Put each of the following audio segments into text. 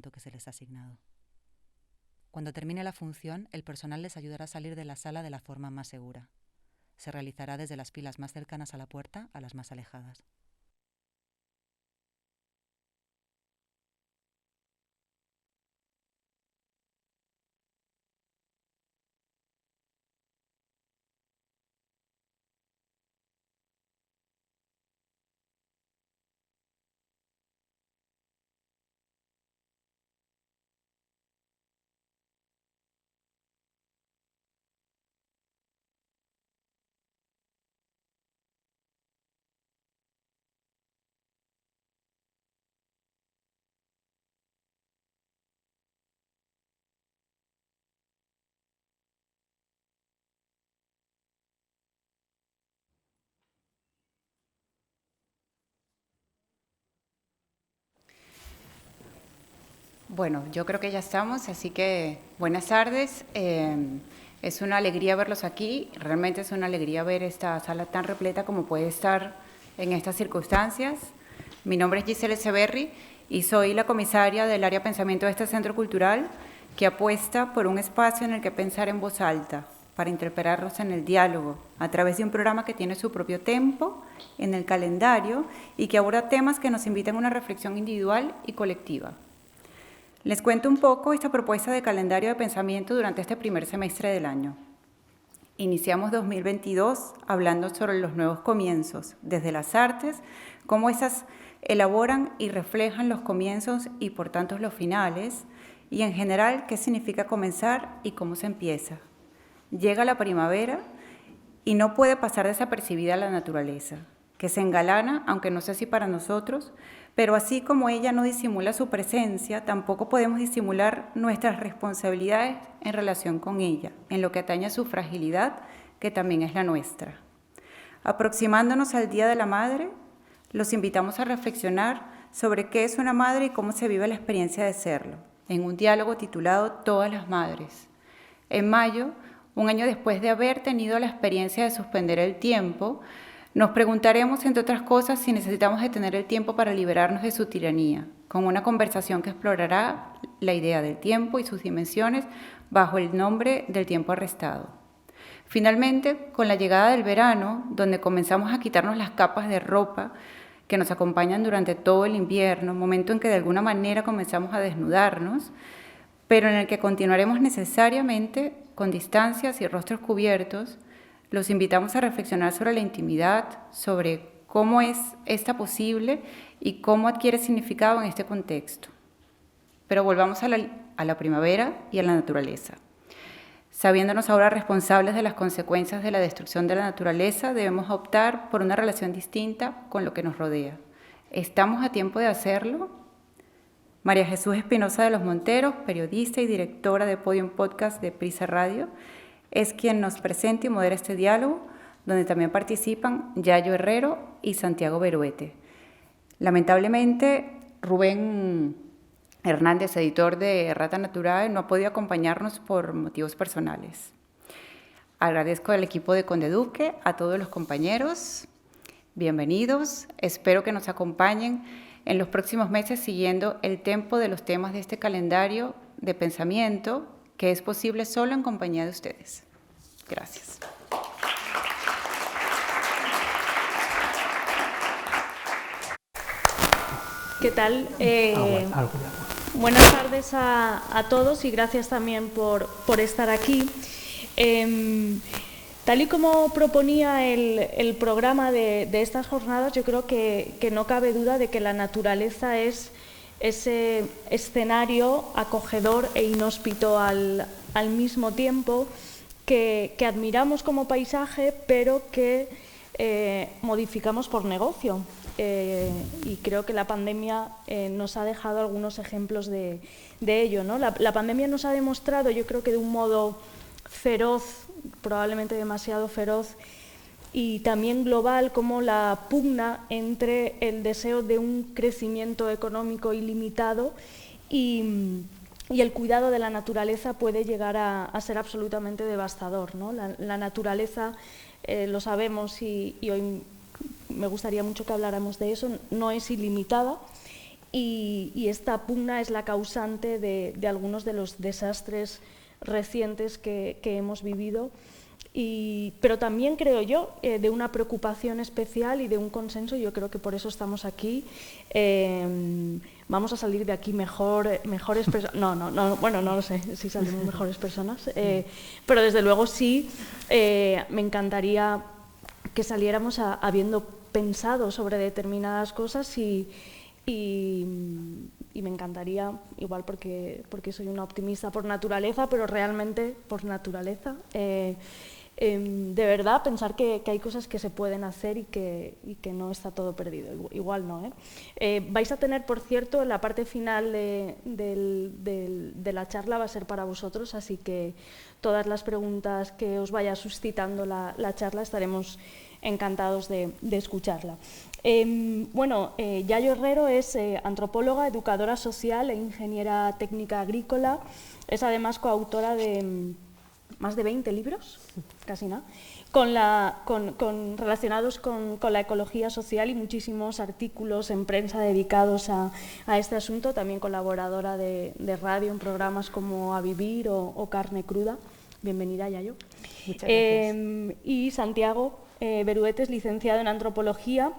que se les ha asignado. Cuando termine la función, el personal les ayudará a salir de la sala de la forma más segura. Se realizará desde las pilas más cercanas a la puerta a las más alejadas. Bueno, yo creo que ya estamos, así que buenas tardes. Es una alegría verlos aquí. Realmente es una alegría ver esta sala tan repleta como puede estar en estas circunstancias. Mi nombre es Giselle Echeverry y soy la comisaria del área pensamiento de este centro cultural que apuesta por un espacio en el que pensar en voz alta, para interpelarlos en el diálogo, a través de un programa que tiene su propio tempo en el calendario y que aborda temas que nos invitan a una reflexión individual y colectiva. Les cuento un poco esta propuesta de calendario de pensamiento durante este primer semestre del año. Iniciamos 2022 hablando sobre los nuevos comienzos, desde las artes, cómo esas elaboran y reflejan los comienzos y por tanto los finales, y en general qué significa comenzar y cómo se empieza. Llega la primavera y no puede pasar desapercibida la naturaleza, que se engalana, aunque no sé si para nosotros, pero así como ella no disimula su presencia, tampoco podemos disimular nuestras responsabilidades en relación con ella, en lo que atañe a su fragilidad, que también es la nuestra. Aproximándonos al Día de la Madre, los invitamos a reflexionar sobre qué es una madre y cómo se vive la experiencia de serlo, en un diálogo titulado Todas las Madres. En mayo, un año después de haber tenido la experiencia de suspender el tiempo, nos preguntaremos, entre otras cosas, si necesitamos detener el tiempo para liberarnos de su tiranía, con una conversación que explorará la idea del tiempo y sus dimensiones bajo el nombre del tiempo arrestado. Finalmente, con la llegada del verano, donde comenzamos a quitarnos las capas de ropa que nos acompañan durante todo el invierno, momento en que de alguna manera comenzamos a desnudarnos, pero en el que continuaremos necesariamente con distancias y rostros cubiertos, los invitamos a reflexionar sobre la intimidad, sobre cómo es esta posible y cómo adquiere significado en este contexto. Pero volvamos a la primavera y a la naturaleza. Sabiéndonos ahora responsables de las consecuencias de la destrucción de la naturaleza, debemos optar por una relación distinta con lo que nos rodea. ¿Estamos a tiempo de hacerlo? María Jesús Espinosa de los Monteros, periodista y directora de Podium Podcast de Prisa Radio, es quien nos presenta y modera este diálogo, donde también participan Yayo Herrero y Santiago Beruete. Lamentablemente, Rubén Hernández, editor de Rata Natural, no ha podido acompañarnos por motivos personales. Agradezco al equipo de Conde Duque, a todos los compañeros, bienvenidos. Espero que nos acompañen en los próximos meses siguiendo el tempo de los temas de este calendario de pensamiento, que es posible solo en compañía de ustedes. Gracias. ¿Qué tal? Buenas tardes a todos y gracias también por estar aquí. Tal y como proponía el programa de estas jornadas, yo creo que no cabe duda de que la naturaleza es ese escenario acogedor e inhóspito al mismo tiempo que admiramos como paisaje, pero que modificamos por negocio. Y creo que la pandemia nos ha dejado algunos ejemplos de ello, ¿no? La pandemia nos ha demostrado, yo creo que de un modo feroz, probablemente demasiado feroz, y también global, como la pugna entre el deseo de un crecimiento económico ilimitado y el cuidado de la naturaleza puede llegar a ser absolutamente devastador, ¿no? La naturaleza, lo sabemos y hoy me gustaría mucho que habláramos de eso, no es ilimitada y esta pugna es la causante de algunos de los desastres recientes que hemos vivido. Pero también creo yo de una preocupación especial y de un consenso. Yo creo que por eso estamos aquí. Vamos a salir de aquí mejores personas. No, bueno, no lo sé si salimos mejores personas, pero desde luego sí, me encantaría que saliéramos habiendo pensado sobre determinadas cosas y me encantaría, igual porque soy una optimista por naturaleza, pero realmente por naturaleza, de verdad pensar que hay cosas que se pueden hacer y que no está todo perdido. Igual no, vais a tener, por cierto, la parte final de la charla va a ser para vosotros, así que todas las preguntas que os vaya suscitando la charla estaremos encantados de escucharla. Yayo Herrero es antropóloga, educadora social e ingeniera técnica agrícola. Es además coautora de más de 20 libros, casi nada, relacionados con la ecología social y muchísimos artículos en prensa dedicados a este asunto. También colaboradora de radio en programas como A Vivir o Carne Cruda. Bienvenida, Yayo. Muchas gracias. Y Santiago Beruetes, licenciado en antropología.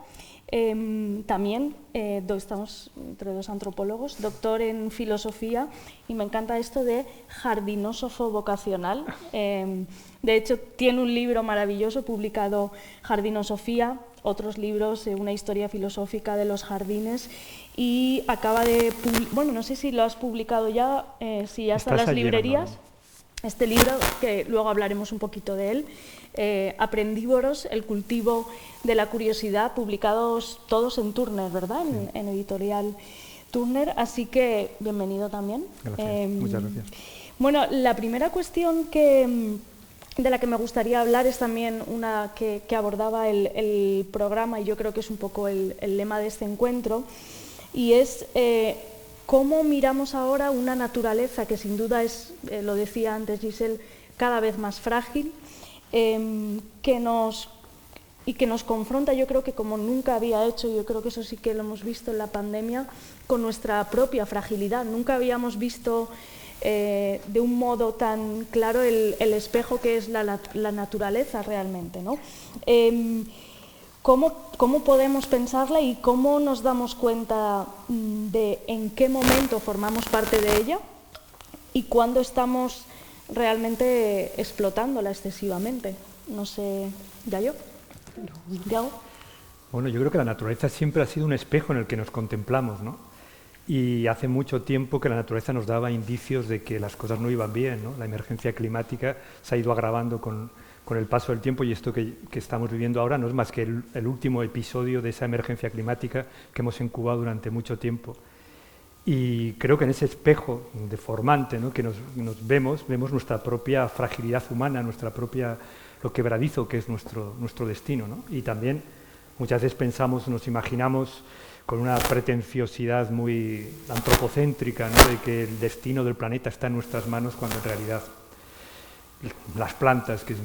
También estamos entre dos antropólogos, doctor en filosofía, y me encanta esto de jardinósofo vocacional. De hecho, tiene un libro maravilloso publicado, Jardinosofía, otros libros, una historia filosófica de los jardines, y acaba de no sé si lo has publicado ya, si ya está en las librerías. Llegando. Este libro, que luego hablaremos un poquito de él, Aprendívoros, el cultivo de la curiosidad, publicados todos en Turner, ¿verdad? Sí. En editorial Turner, así que bienvenido también. Gracias, muchas gracias. Bueno, la primera cuestión de la que me gustaría hablar es también una que abordaba el programa, y yo creo que es un poco el lema de este encuentro, y es cómo miramos ahora una naturaleza que sin duda es, lo decía antes Giselle, cada vez más frágil, que nos confronta, yo creo que como nunca había hecho, yo creo que eso sí que lo hemos visto en la pandemia, con nuestra propia fragilidad. Nunca habíamos visto de un modo tan claro el espejo que es la naturaleza realmente, ¿no? ¿Cómo podemos pensarla y cómo nos damos cuenta de en qué momento formamos parte de ella y cuándo estamos realmente explotándola excesivamente? No sé, ¿Yayo? ¿Diago? Bueno, yo creo que la naturaleza siempre ha sido un espejo en el que nos contemplamos, ¿no? Y hace mucho tiempo que la naturaleza nos daba indicios de que las cosas no iban bien, ¿no? La emergencia climática se ha ido agravando con el paso del tiempo, y esto que estamos viviendo ahora no es más que el último episodio de esa emergencia climática que hemos incubado durante mucho tiempo. Y creo que en ese espejo deformante, ¿no?, que nos vemos nuestra propia fragilidad humana, lo quebradizo que es nuestro destino, ¿no? Y también muchas veces nos imaginamos con una pretenciosidad muy antropocéntrica, ¿no?, de que el destino del planeta está en nuestras manos, cuando en realidad las plantas, que es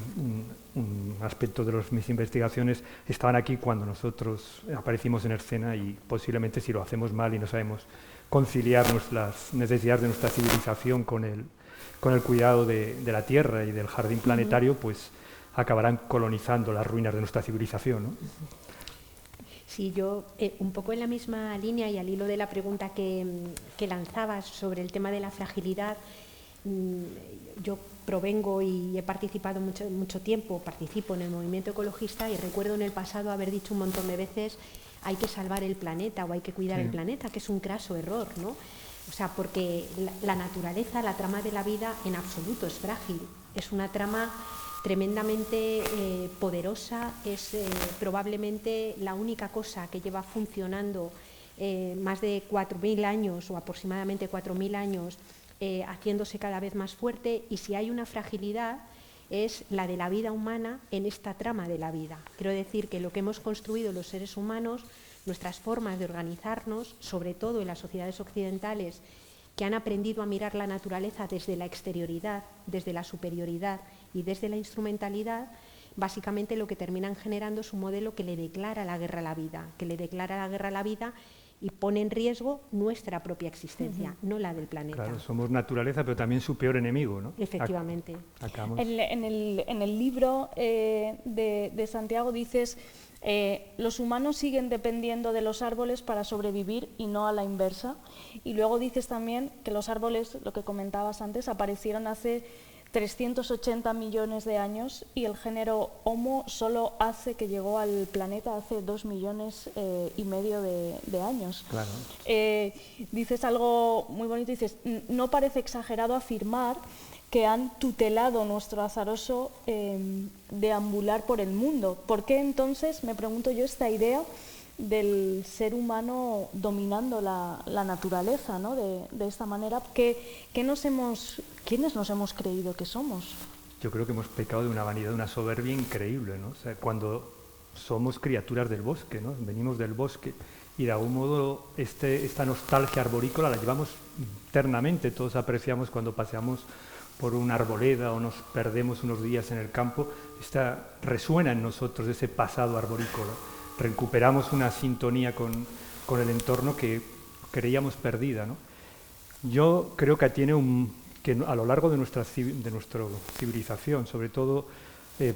un aspecto de mis investigaciones, estaban aquí cuando nosotros aparecimos en escena, y posiblemente si lo hacemos mal y no sabemos conciliar las necesidades de nuestra civilización con el cuidado de la Tierra y del jardín planetario, pues acabarán colonizando las ruinas de nuestra civilización, ¿no? Sí, yo un poco en la misma línea y al hilo de la pregunta que lanzabas sobre el tema de la fragilidad, yo provengo y he participado mucho tiempo, participo en el movimiento ecologista, y recuerdo en el pasado haber dicho un montón de veces hay que salvar el planeta o hay que cuidar el planeta, que es un craso error, ¿no? O sea, porque la naturaleza, la trama de la vida en absoluto es frágil, es una trama tremendamente poderosa, es probablemente la única cosa que lleva funcionando más de 4.000 años o aproximadamente 4.000 años, haciéndose cada vez más fuerte, y si hay una fragilidad es la de la vida humana en esta trama de la vida. Quiero decir que lo que hemos construido los seres humanos, nuestras formas de organizarnos, sobre todo en las sociedades occidentales, que han aprendido a mirar la naturaleza desde la exterioridad, desde la superioridad y desde la instrumentalidad, básicamente lo que terminan generando es un modelo que le declara la guerra a la vida, y pone en riesgo nuestra propia existencia, no la del planeta. Claro, somos naturaleza, pero también su peor enemigo, ¿no? Efectivamente. En el libro de Santiago dices, los humanos siguen dependiendo de los árboles para sobrevivir y no a la inversa. Y luego dices también que los árboles, lo que comentabas antes, aparecieron hace 380 millones de años y el género Homo solo hace que llegó al planeta hace 2,5 millones de años. Claro. Dices algo muy bonito, dices, no parece exagerado afirmar que han tutelado nuestro azaroso deambular por el mundo. ¿Por qué entonces, me pregunto yo, esta idea del ser humano dominando la naturaleza, ¿no? de esta manera? ¿Quiénes nos hemos creído que somos? Yo creo que hemos pecado de una vanidad, de una soberbia increíble, ¿no? O sea, cuando somos criaturas del bosque, ¿no? Venimos del bosque y de algún modo esta nostalgia arborícola la llevamos internamente. Todos apreciamos cuando paseamos por una arboleda o nos perdemos unos días en el campo, resuena en nosotros ese pasado arborícola. Recuperamos una sintonía con el entorno que creíamos perdida, ¿no? Yo creo que que a lo largo de nuestra civilización, sobre todo,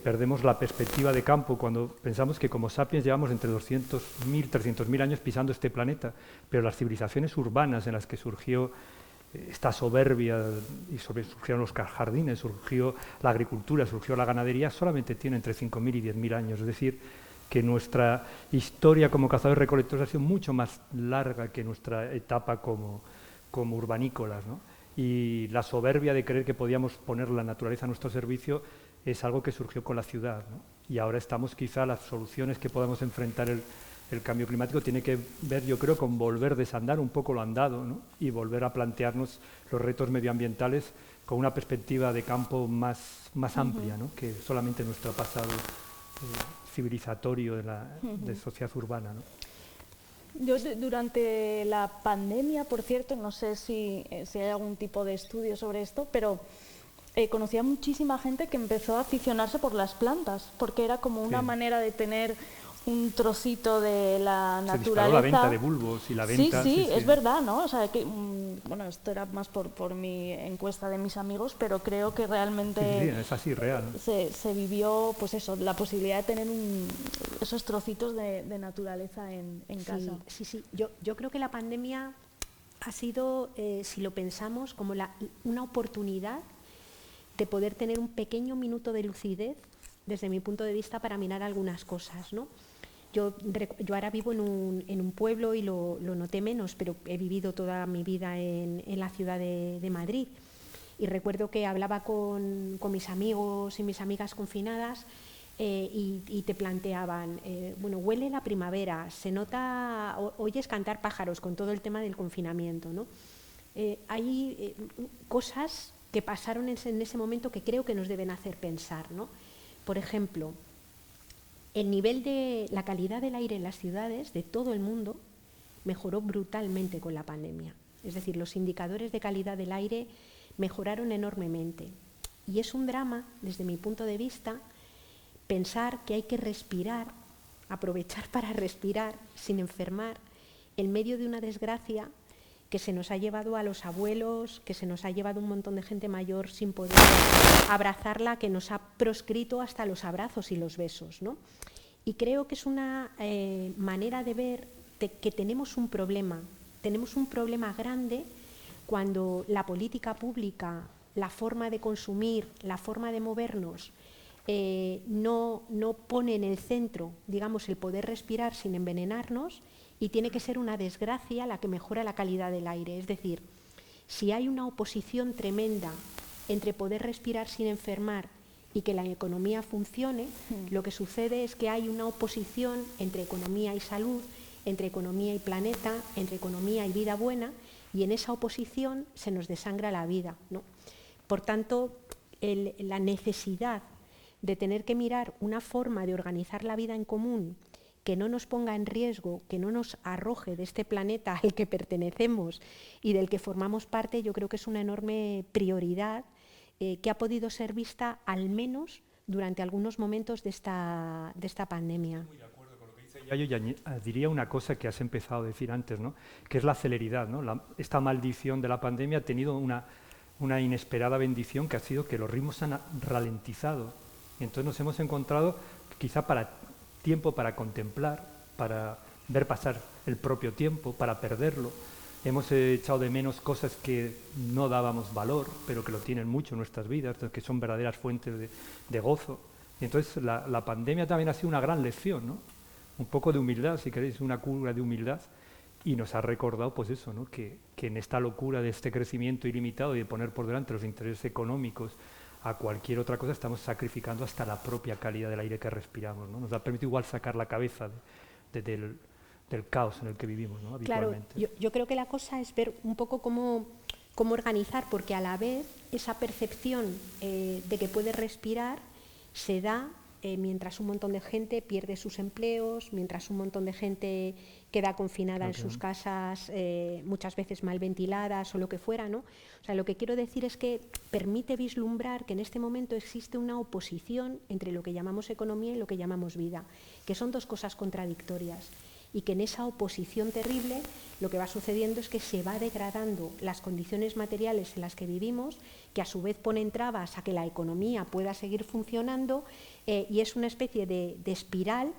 perdemos la perspectiva de campo cuando pensamos que como sapiens llevamos entre 200.000 y 300.000 años pisando este planeta, pero las civilizaciones urbanas en las que surgió esta soberbia y surgieron los jardines, surgió la agricultura, surgió la ganadería, solamente tiene entre 5.000 y 10.000 años. Es decir, que nuestra historia como cazadores recolectores ha sido mucho más larga que nuestra etapa como urbanícolas, ¿no? Y la soberbia de creer que podíamos poner la naturaleza a nuestro servicio es algo que surgió con la ciudad, ¿no? Y ahora estamos, quizá, las soluciones que podamos enfrentar el cambio climático tiene que ver, yo creo, con volver a desandar un poco lo andado, ¿no? Y volver a plantearnos los retos medioambientales con una perspectiva de campo más amplia, ¿no? Que solamente nuestro pasado civilizatorio de sociedad urbana, ¿no? Yo durante la pandemia, por cierto, no sé si hay algún tipo de estudio sobre esto, pero conocí a muchísima gente que empezó a aficionarse por las plantas, porque era como una manera de tener un trocito de la naturaleza. Se disparó la venta de bulbos y la venta... Sí, es verdad, ¿no? O sea, que, bueno, esto era más por mi encuesta de mis amigos, pero creo que realmente... Sí, es así, real. Se vivió, pues eso, la posibilidad de tener esos trocitos de naturaleza en casa. Sí. Yo creo que la pandemia ha sido, si lo pensamos, como una oportunidad de poder tener un pequeño minuto de lucidez, desde mi punto de vista, para mirar algunas cosas, ¿no? Yo ahora vivo en un pueblo y lo noté menos, pero he vivido toda mi vida en la ciudad de Madrid. Y recuerdo que hablaba con mis amigos y mis amigas confinadas y te planteaban, bueno, huele la primavera, se nota, oyes cantar pájaros con todo el tema del confinamiento, ¿no? Hay cosas que pasaron en ese momento que creo que nos deben hacer pensar, ¿no? Por ejemplo, el nivel de la calidad del aire en las ciudades de todo el mundo mejoró brutalmente con la pandemia. Es decir, los indicadores de calidad del aire mejoraron enormemente. Y es un drama, desde mi punto de vista, pensar que hay que respirar, aprovechar para respirar sin enfermar, en medio de una desgracia que se nos ha llevado a los abuelos, que se nos ha llevado un montón de gente mayor sin poder abrazarla, que nos ha proscrito hasta los abrazos y los besos, ¿no? Y creo que es una manera de ver que tenemos un problema grande cuando la política pública, la forma de consumir, la forma de movernos, no pone en el centro, digamos, el poder respirar sin envenenarnos, y tiene que ser una desgracia la que mejora la calidad del aire. Es decir, si hay una oposición tremenda entre poder respirar sin enfermar y que la economía funcione, lo que sucede es que hay una oposición entre economía y salud, entre economía y planeta, entre economía y vida buena, y en esa oposición se nos desangra la vida, ¿no? Por tanto, la necesidad de tener que mirar una forma de organizar la vida en común que no nos ponga en riesgo, que no nos arroje de este planeta al que pertenecemos y del que formamos parte, yo creo que es una enorme prioridad que ha podido ser vista al menos durante algunos momentos de esta pandemia. Muy de acuerdo con lo que dice yo diría una cosa que has empezado a decir antes, ¿no? Que es la celeridad, ¿no? Esta maldición de la pandemia ha tenido una inesperada bendición, que ha sido que los ritmos han ralentizado. Y entonces nos hemos encontrado quizá tiempo para contemplar, para ver pasar el propio tiempo, para perderlo. Hemos echado de menos cosas que no dábamos valor, pero que lo tienen mucho en nuestras vidas, que son verdaderas fuentes de gozo. Y entonces la pandemia también ha sido una gran lección, ¿no? Un poco de humildad, si queréis, una cura de humildad, y nos ha recordado pues eso, ¿no? Que en esta locura de este crecimiento ilimitado y de poner por delante los intereses económicos a cualquier otra cosa, estamos sacrificando hasta la propia calidad del aire que respiramos, ¿no? Nos ha permitido igual sacar la cabeza del caos en el que vivimos, ¿no? Habitualmente. Claro, yo creo que la cosa es ver un poco cómo organizar, porque a la vez esa percepción de que puedes respirar se da mientras un montón de gente pierde sus empleos, mientras un montón de gente queda confinada en sus casas, muchas veces mal ventiladas o lo que fuera, ¿no? O sea, lo que quiero decir es que permite vislumbrar que en este momento existe una oposición entre lo que llamamos economía y lo que llamamos vida, que son dos cosas contradictorias. Y que en esa oposición terrible lo que va sucediendo es que se va degradando las condiciones materiales en las que vivimos, que a su vez ponen trabas a que la economía pueda seguir funcionando, y es una especie de espiral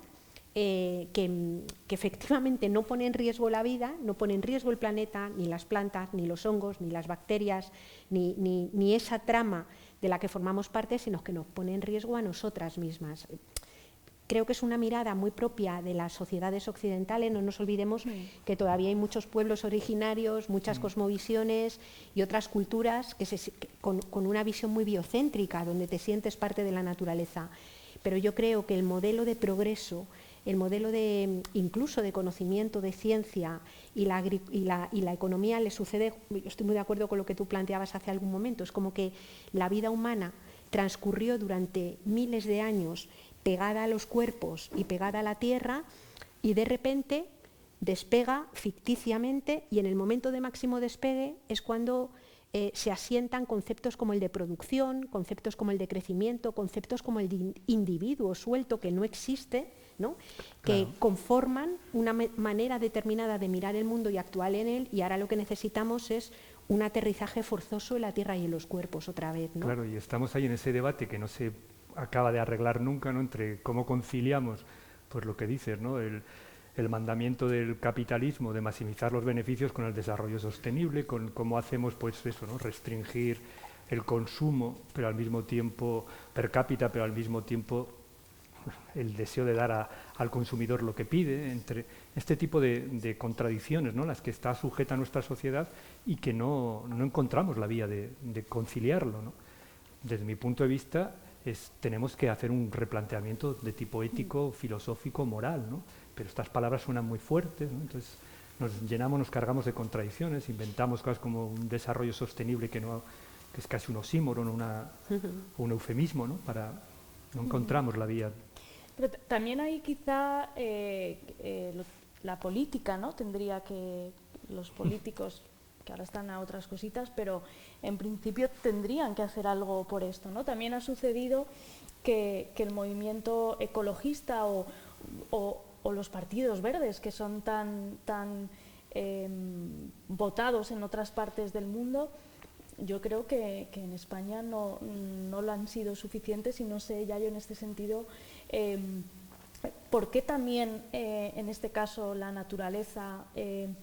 que efectivamente no pone en riesgo la vida, no pone en riesgo el planeta, ni las plantas, ni los hongos, ni las bacterias, ni esa trama de la que formamos parte, sino que nos pone en riesgo a nosotras mismas. Creo que es una mirada muy propia de las sociedades occidentales. No nos olvidemos que todavía hay muchos pueblos originarios, muchas cosmovisiones y otras culturas con una visión muy biocéntrica, donde te sientes parte de la naturaleza. Pero yo creo que el modelo de progreso, el modelo incluso de conocimiento, de ciencia y la economía le sucede. Yo estoy muy de acuerdo con lo que tú planteabas hace algún momento. Es como que la vida humana transcurrió durante miles de años pegada a los cuerpos y pegada a la tierra, y de repente despega ficticiamente, y en el momento de máximo despegue es cuando se asientan conceptos como el de producción, conceptos como el de crecimiento, conceptos como el de individuo suelto que no existe, ¿no? Que conforman una manera determinada de mirar el mundo y actuar en él, y ahora lo que necesitamos es un aterrizaje forzoso en la tierra y en los cuerpos otra vez, ¿no? Claro, y estamos ahí en ese debate que no se acaba de arreglar nunca, ¿no? Entre cómo conciliamos, pues lo que dices, ¿no? El mandamiento del capitalismo de maximizar los beneficios con el desarrollo sostenible, con cómo hacemos, pues eso, ¿no? Restringir el consumo, pero al mismo tiempo per cápita, pero al mismo tiempo el deseo de dar al consumidor lo que pide, entre este tipo de contradicciones, ¿no? Las que está sujeta nuestra sociedad y que no encontramos la vía de conciliarlo, ¿no? Desde mi punto de vista, tenemos que hacer un replanteamiento de tipo ético, filosófico, moral, ¿no? Pero estas palabras suenan muy fuertes, ¿no? Entonces nos cargamos de contradicciones, inventamos cosas como un desarrollo sostenible que es casi un oxímoron, un eufemismo, ¿no? No encontramos la vía. Pero también hay quizá la política, ¿no? Tendría que los políticos, que ahora están a otras cositas, pero en principio tendrían que hacer algo por esto, ¿no? También ha sucedido que el movimiento ecologista o los partidos verdes, que son tan votados en otras partes del mundo, yo creo que en España no lo han sido suficientes, y no sé ya yo en este sentido por qué también en este caso la naturaleza, el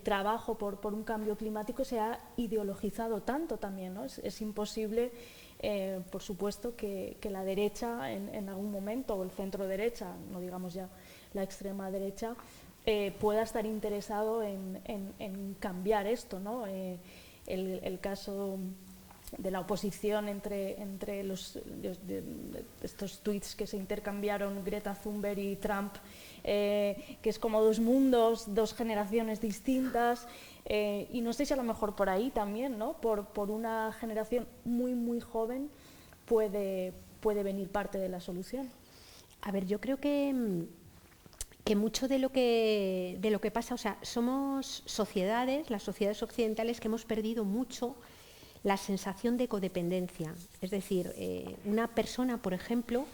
trabajo por un cambio climático se ha ideologizado tanto también, ¿no? Es imposible, por supuesto, que la derecha en algún momento, o el centro derecha, no digamos ya la extrema derecha, pueda estar interesado en cambiar esto, ¿no? El caso de la oposición entre estos tweets que se intercambiaron Greta Thunberg y Trump, que es como dos mundos, dos generaciones distintas, y no sé si a lo mejor por ahí también, ¿no? Por una generación muy muy joven puede venir parte de la solución. A ver, yo creo que mucho de lo que pasa, o sea, somos sociedades, las sociedades occidentales, que hemos perdido mucho la sensación de codependencia. Es decir, una persona, por ejemplo,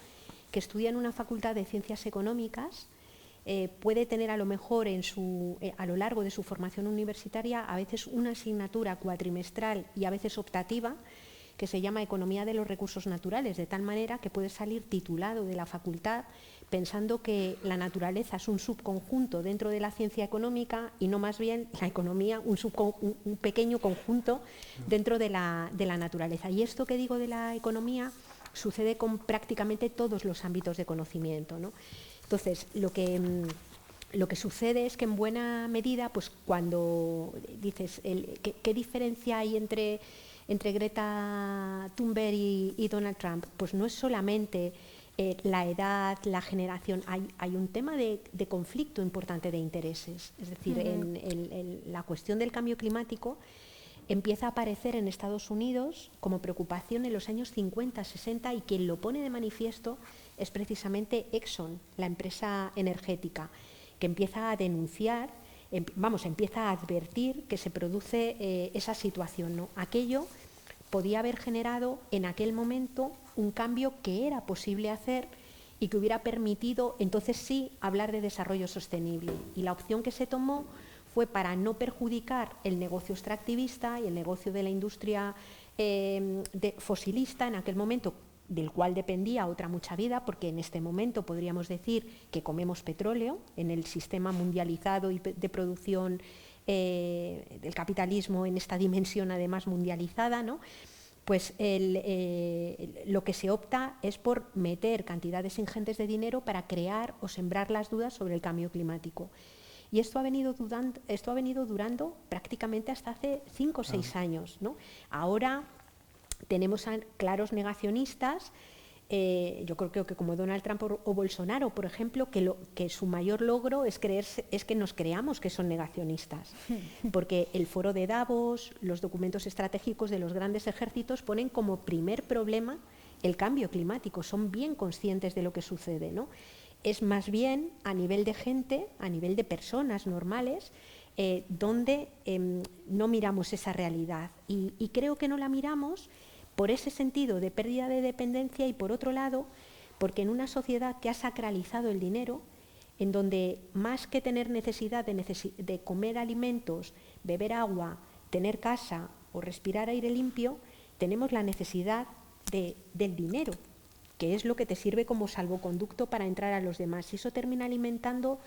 que estudia en una facultad de ciencias económicas puede tener a lo mejor a lo largo de su formación universitaria a veces una asignatura cuatrimestral y a veces optativa que se llama Economía de los Recursos Naturales, de tal manera que puede salir titulado de la facultad pensando que la naturaleza es un subconjunto dentro de la ciencia económica y no más bien la economía un pequeño conjunto dentro de la naturaleza. Y esto que digo de la economía sucede con prácticamente todos los ámbitos de conocimiento, ¿no? Entonces, lo que sucede es que en buena medida, pues cuando dices, ¿qué diferencia hay entre Greta Thunberg y Donald Trump? Pues no es solamente la edad, la generación, hay un tema de conflicto importante de intereses. Es decir, la cuestión del cambio climático empieza a aparecer en Estados Unidos como preocupación en los años 50, 60 y quien lo pone de manifiesto es precisamente Exxon, la empresa energética, que empieza a denunciar, empieza a advertir que se produce esa situación, ¿no? Aquello podía haber generado en aquel momento un cambio que era posible hacer y que hubiera permitido entonces sí hablar de desarrollo sostenible. Y la opción que se tomó fue para no perjudicar el negocio extractivista y el negocio de la industria fosilista en aquel momento, del cual dependía otra mucha vida, porque en este momento podríamos decir que comemos petróleo en el sistema mundializado y de producción del capitalismo en esta dimensión además mundializada, ¿no? Pues lo que se opta es por meter cantidades ingentes de dinero para crear o sembrar las dudas sobre el cambio climático. Y esto ha venido durando prácticamente hasta hace 5 o 6 años, ¿no? Ahora tenemos claros negacionistas, yo creo que como Donald Trump o Bolsonaro, por ejemplo, que su mayor logro es que nos creamos que son negacionistas, porque el foro de Davos, los documentos estratégicos de los grandes ejércitos ponen como primer problema el cambio climático, son bien conscientes de lo que sucede, ¿no? Es más bien a nivel de gente, a nivel de personas normales, donde no miramos esa realidad y creo que no la miramos por ese sentido de pérdida de dependencia y por otro lado, porque en una sociedad que ha sacralizado el dinero, en donde más que tener necesidad de comer alimentos, beber agua, tener casa o respirar aire limpio, tenemos la necesidad del dinero, que es lo que te sirve como salvoconducto para entrar a los demás. Y eso termina alimentando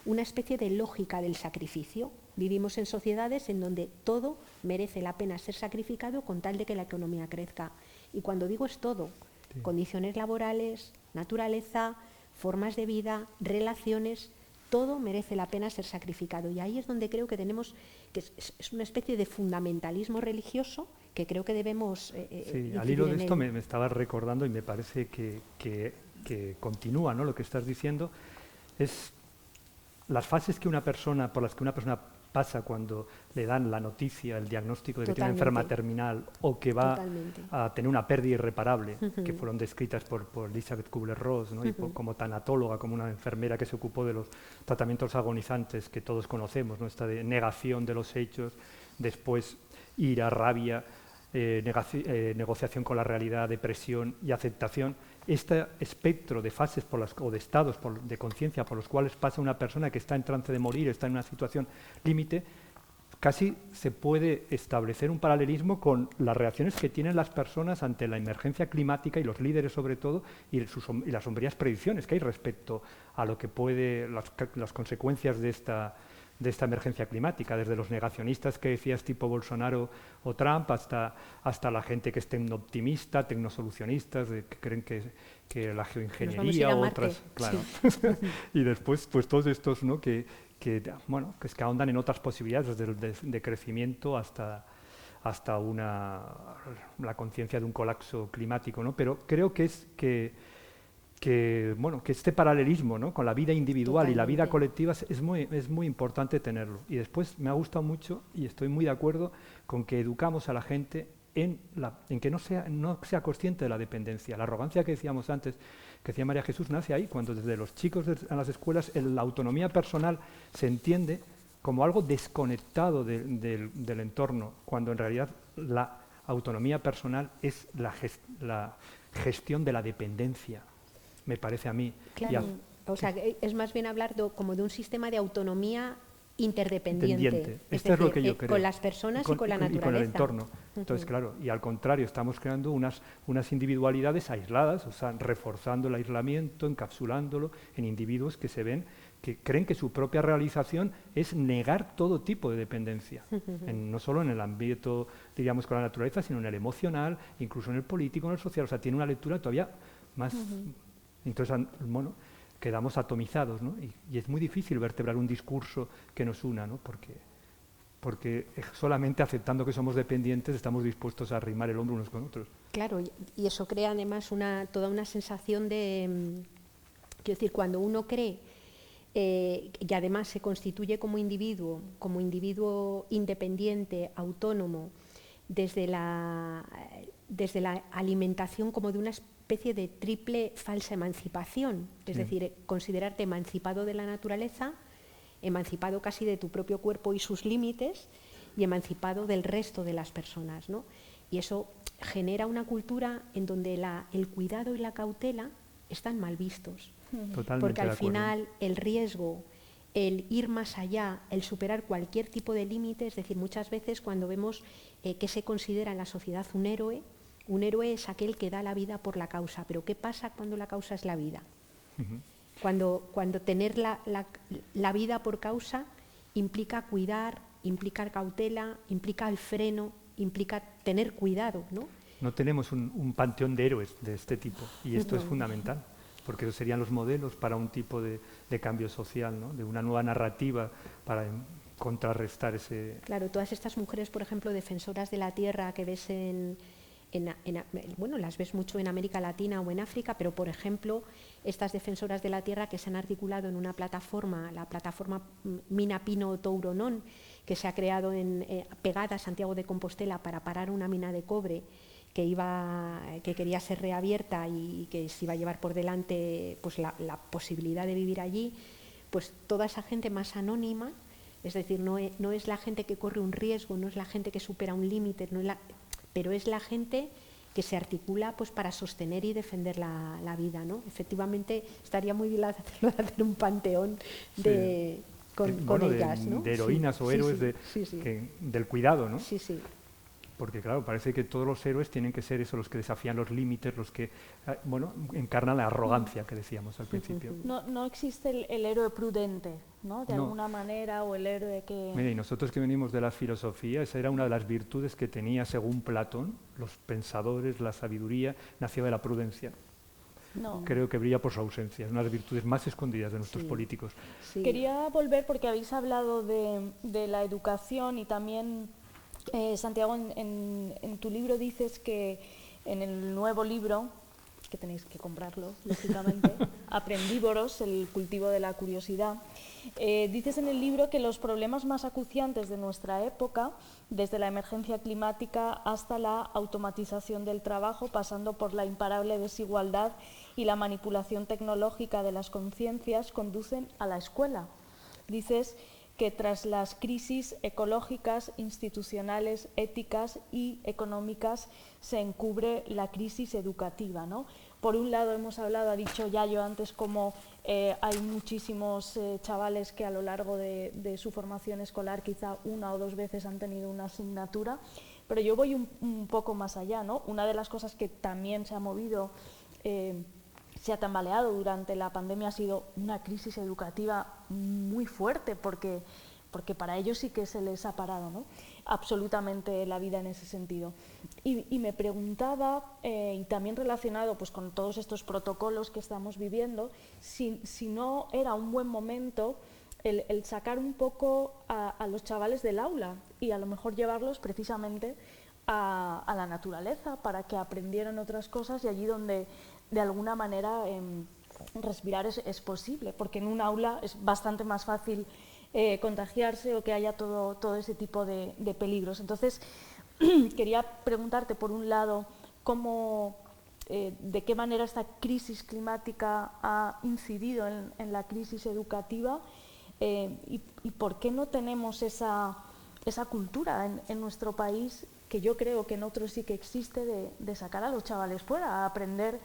una especie de lógica del sacrificio. Vivimos en sociedades en donde todo merece la pena ser sacrificado con tal de que la economía crezca. Y cuando digo es todo, sí, condiciones laborales, naturaleza, formas de vida, relaciones, todo merece la pena ser sacrificado. Y ahí es donde creo que tenemos, que es una especie de fundamentalismo religioso que creo que debemos sí, al hilo de esto me estaba recordando y me parece que continúa, ¿no? Lo que estás diciendo es las fases por las que una persona pasa cuando le dan la noticia, el diagnóstico de que tiene una enfermedad terminal o que va a tener una pérdida irreparable, que fueron descritas por Elizabeth Kubler-Ross, ¿no? Y como tanatóloga, como una enfermera que se ocupó de los tratamientos agonizantes que todos conocemos, ¿no? Esta de negación de los hechos, después ira, rabia, negociación con la realidad, depresión y aceptación. Este espectro de fases o de estados de conciencia por los cuales pasa una persona que está en trance de morir, está en una situación límite, casi se puede establecer un paralelismo con las reacciones que tienen las personas ante la emergencia climática y los líderes sobre todo y las sombrías predicciones que hay respecto a lo que puede las consecuencias de esta emergencia climática, desde los negacionistas que decías tipo Bolsonaro o Trump hasta la gente que es tecno-optimista, tecnosolucionistas, que creen que la geoingeniería o otras, claro. Sí. Y después pues todos estos, ¿no? que ahondan en otras posibilidades, desde de crecimiento hasta la conciencia de un colapso climático, ¿no? Pero creo que este paralelismo, ¿no? Con la vida individual y la vida colectiva es muy importante tenerlo. Y después me ha gustado mucho y estoy muy de acuerdo con que educamos a la gente en que no sea consciente de la dependencia. La arrogancia que decíamos antes, que decía María Jesús, nace ahí, cuando desde los chicos en las escuelas la autonomía personal se entiende como algo desconectado del entorno, cuando en realidad la autonomía personal es la gestión de la dependencia. me parece a mí. Claro, o sea, es más bien hablar como de un sistema de autonomía interdependiente. Es decir, lo que yo creo. Con las personas y con la naturaleza. Y con el entorno. Entonces, claro, y al contrario, estamos creando unas individualidades aisladas, o sea, reforzando el aislamiento, encapsulándolo en individuos que se ven, que creen que su propia realización es negar todo tipo de dependencia, no solo en el ámbito, diríamos, con la naturaleza, sino en el emocional, incluso en el político, en el social. O sea, tiene una lectura todavía más... Entonces, bueno, quedamos atomizados, ¿no? Y es muy difícil vertebrar un discurso que nos una, ¿no? Porque solamente aceptando que somos dependientes estamos dispuestos a arrimar el hombro unos con otros. Claro, y eso crea además toda una sensación de... Quiero decir, cuando uno cree y además se constituye como individuo independiente, autónomo, desde la alimentación como de una especie de triple falsa emancipación, es decir, considerarte emancipado de la naturaleza, emancipado casi de tu propio cuerpo y sus límites, y emancipado del resto de las personas, ¿no? Y eso genera una cultura en donde el cuidado y la cautela están mal vistos. Totalmente. Porque al final el riesgo, el ir más allá, el superar cualquier tipo de límite, es decir, muchas veces cuando vemos que se considera en la sociedad un héroe es aquel que da la vida por la causa. Pero ¿qué pasa cuando la causa es la vida? Cuando tener la vida por causa implica cuidar, implica cautela, implica el freno, implica tener cuidado, ¿no? No tenemos un panteón de héroes de este tipo, y esto es fundamental, porque esos serían los modelos para un tipo de cambio social, ¿no? De una nueva narrativa para contrarrestar ese... Claro, todas estas mujeres, por ejemplo, defensoras de la tierra que ves bueno, las ves mucho en América Latina o en África, pero por ejemplo, estas defensoras de la tierra que se han articulado en una plataforma, la plataforma Mina Pino Touronón, que se ha creado pegada a Santiago de Compostela para parar una mina de cobre que quería ser reabierta y que se iba a llevar por delante pues la posibilidad de vivir allí, pues toda esa gente más anónima, es decir, no es la gente que corre un riesgo, no es la gente que supera un límite, pero es la gente que se articula pues para sostener y defender la vida, ¿no? Efectivamente, estaría muy bien hacer un panteón con ellas, ¿no? De heroínas o héroes del cuidado, ¿no? Sí, sí. Porque claro, parece que todos los héroes tienen que ser los que desafían los límites, los que, encarnan la arrogancia que decíamos al principio. No existe el héroe prudente, ¿no? De alguna manera, o el héroe que... Mira, y nosotros que venimos de la filosofía, esa era una de las virtudes que tenía, según Platón, los pensadores, la sabiduría, nació de la prudencia. No. Creo que brilla por su ausencia, es una de las virtudes más escondidas de nuestros políticos. Sí. Quería volver porque habéis hablado de la educación y también... Santiago, en tu libro dices que en el nuevo libro, que tenéis que comprarlo, lógicamente, Aprendívoros, el cultivo de la curiosidad, dices en el libro que los problemas más acuciantes de nuestra época, desde la emergencia climática hasta la automatización del trabajo, pasando por la imparable desigualdad y la manipulación tecnológica de las conciencias, conducen a la escuela. Dices que tras las crisis ecológicas, institucionales, éticas y económicas se encubre la crisis educativa, ¿no? Por un lado hemos hablado, ha dicho Yayo antes, como hay muchísimos chavales que a lo largo de su formación escolar quizá una o dos veces han tenido una asignatura, pero yo voy un poco más allá, ¿no? Una de las cosas que también se ha movido, se ha tambaleado durante la pandemia ha sido una crisis educativa muy fuerte, porque para ellos sí que se les ha parado, ¿no? Absolutamente la vida en ese sentido. Y me preguntaba, y también relacionado pues, con todos estos protocolos que estamos viviendo, si no era un buen momento el sacar un poco a los chavales del aula y a lo mejor llevarlos precisamente a la naturaleza para que aprendieran otras cosas, y allí donde de alguna manera respirar es posible, porque en un aula es bastante más fácil contagiarse o que haya todo ese tipo de peligros. Entonces, quería preguntarte, por un lado, de qué manera esta crisis climática ha incidido en la crisis educativa y por qué no tenemos esa cultura en nuestro país, que yo creo que en otros sí que existe, de sacar a los chavales fuera a aprender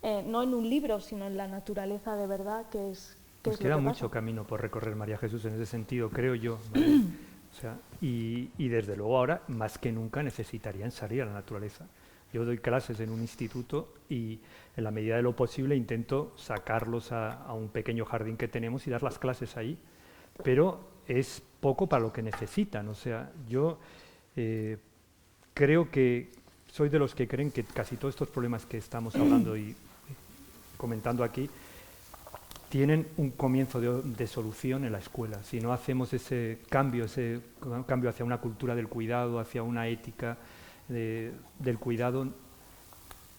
no en un libro, sino en la naturaleza de verdad, que es... Nos queda mucho camino por recorrer, María Jesús, en ese sentido, creo yo, ¿vale? O sea, y desde luego ahora, más que nunca, necesitarían salir a la naturaleza. Yo doy clases en un instituto y en la medida de lo posible intento sacarlos a un pequeño jardín que tenemos y dar las clases ahí, pero es poco para lo que necesitan. O sea, yo creo que soy de los que creen que casi todos estos problemas que estamos hablando y comentando aquí tienen un comienzo de solución en la escuela. Si no hacemos ese cambio hacia una cultura del cuidado, hacia una ética del cuidado,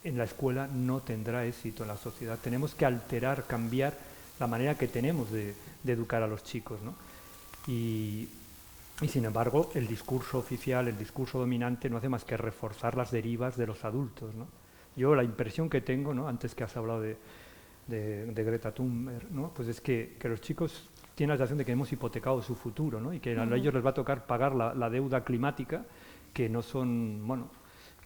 en la escuela no tendrá éxito en la sociedad. Tenemos que alterar, cambiar la manera que tenemos de educar a los chicos, ¿no? Y sin embargo, el discurso oficial, el discurso dominante no hace más que reforzar las derivas de los adultos, ¿no? Yo la impresión que tengo, ¿no?, antes que has hablado de Greta Thunberg, ¿no?, pues es que los chicos tienen la sensación de que hemos hipotecado su futuro, ¿no?, y que a ellos les va a tocar pagar la deuda climática que no son, bueno,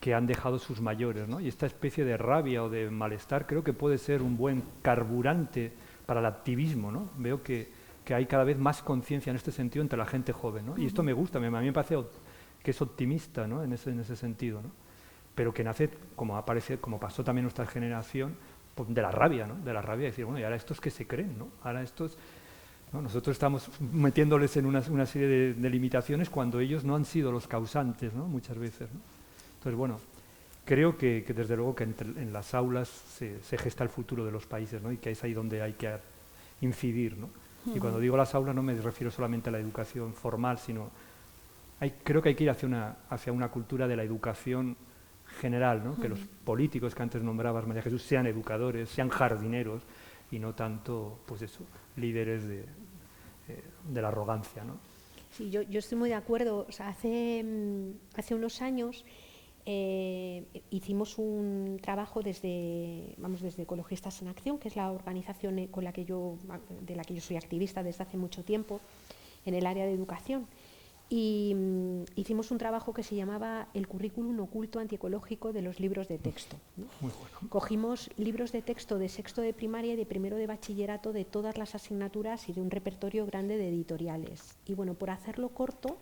que han dejado sus mayores, ¿no? Y esta especie de rabia o de malestar creo que puede ser un buen carburante para el activismo, ¿no? Veo que hay cada vez más conciencia en este sentido entre la gente joven, ¿no? Y esto me gusta, a mí me parece que es optimista, ¿no?, en ese sentido, ¿no? Pero que nace, como pasó también en nuestra generación, pues de la rabia, ¿no? De la rabia de decir, bueno, y ahora estos que se creen, ¿no? Ahora estos, ¿no? Nosotros estamos metiéndoles en una serie de limitaciones cuando ellos no han sido los causantes, ¿no?, muchas veces, ¿no? Entonces, bueno, creo que desde luego que en las aulas se gesta el futuro de los países, ¿no?, y que es ahí donde hay que incidir, ¿no? Y cuando digo las aulas no me refiero solamente a la educación formal, sino creo que hay que ir hacia una cultura de la educación general, ¿no? Que los políticos que antes nombrabas, María Jesús, sean educadores, sean jardineros y no tanto, pues eso, líderes de la arrogancia, ¿no? Sí, yo estoy muy de acuerdo. O sea, hace unos años hicimos un trabajo desde Ecologistas en Acción, que es la organización de la que yo soy activista desde hace mucho tiempo en el área de educación. Y hicimos un trabajo que se llamaba El currículum oculto antiecológico de los libros de texto, ¿no? Muy bueno. Cogimos libros de texto de sexto de primaria y de primero de bachillerato de todas las asignaturas y de un repertorio grande de editoriales. Y bueno, por hacerlo corto,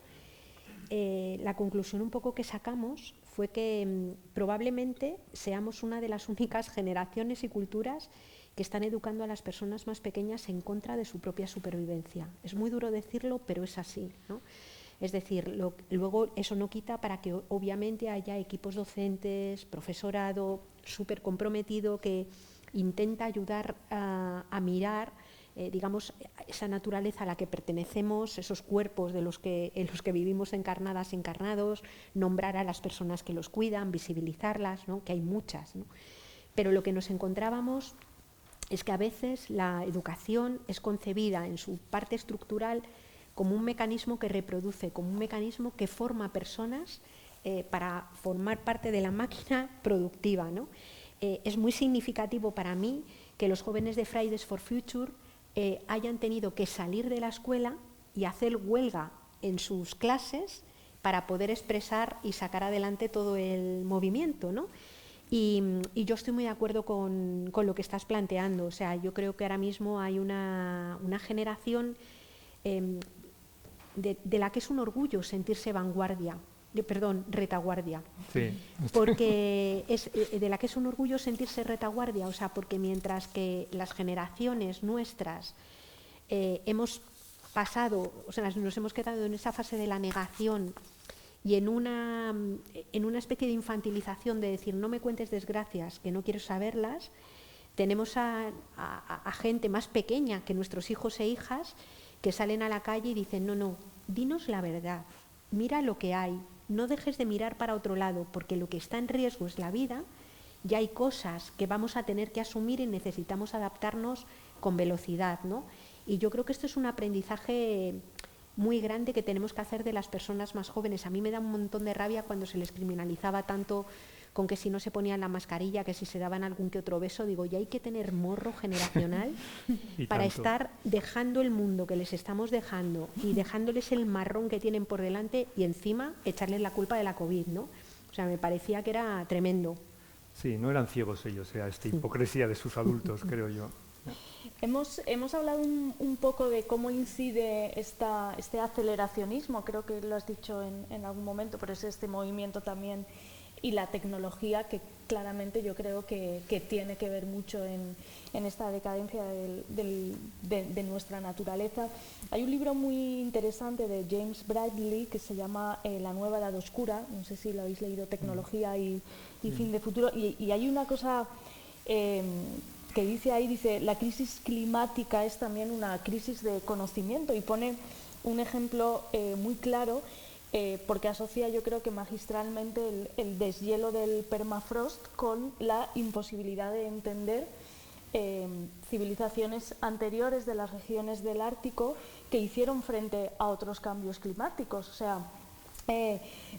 la conclusión un poco que sacamos fue que probablemente seamos una de las únicas generaciones y culturas que están educando a las personas más pequeñas en contra de su propia supervivencia. Es muy duro decirlo, pero es así, ¿no? Es decir, luego eso no quita para que obviamente haya equipos docentes, profesorado súper comprometido que intenta ayudar a mirar, digamos, esa naturaleza a la que pertenecemos, esos cuerpos en los que vivimos encarnadas, encarnados, nombrar a las personas que los cuidan, visibilizarlas, ¿no?, que hay muchas, ¿no? Pero lo que nos encontrábamos es que a veces la educación es concebida en su parte estructural como un mecanismo que reproduce, como un mecanismo que forma personas para formar parte de la máquina productiva, ¿no? Es muy significativo para mí que los jóvenes de Fridays for Future hayan tenido que salir de la escuela y hacer huelga en sus clases para poder expresar y sacar adelante todo el movimiento, ¿no? Y yo estoy muy de acuerdo con lo que estás planteando. O sea, yo creo que ahora mismo hay una generación de la que es un orgullo sentirse retaguardia. Sí. Porque de la que es un orgullo sentirse retaguardia, o sea, porque mientras que las generaciones nuestras hemos pasado, o sea, nos hemos quedado en esa fase de la negación y en una especie de infantilización de decir no me cuentes desgracias, que no quiero saberlas, tenemos a gente más pequeña que nuestros hijos e hijas que salen a la calle y dicen no, dinos la verdad, mira lo que hay, no dejes de mirar para otro lado, porque lo que está en riesgo es la vida, ya hay cosas que vamos a tener que asumir y necesitamos adaptarnos con velocidad, ¿no? Y yo creo que esto es un aprendizaje muy grande que tenemos que hacer de las personas más jóvenes. A mí me da un montón de rabia cuando se les criminalizaba tanto con que si no se ponían la mascarilla, que si se daban algún que otro beso. Digo, ya hay que tener morro generacional para estar dejando el mundo que les estamos dejando y dejándoles el marrón que tienen por delante y encima echarles la culpa de la COVID, ¿no? O sea, me parecía que era tremendo. Sí, no eran ciegos ellos, era esta hipocresía de sus adultos, creo yo. Hemos hablado un poco de cómo incide este aceleracionismo, creo que lo has dicho en algún momento, pero es este movimiento también y la tecnología que claramente yo creo que tiene que ver mucho en esta decadencia de nuestra naturaleza. Hay un libro muy interesante de James Bradley que se llama La nueva edad oscura, no sé si lo habéis leído, Tecnología y fin de futuro, y hay una cosa que dice ahí, dice, la crisis climática es también una crisis de conocimiento, y pone un ejemplo muy claro, porque asocia, yo creo que magistralmente, el deshielo del permafrost con la imposibilidad de entender civilizaciones anteriores de las regiones del Ártico que hicieron frente a otros cambios climáticos. O sea,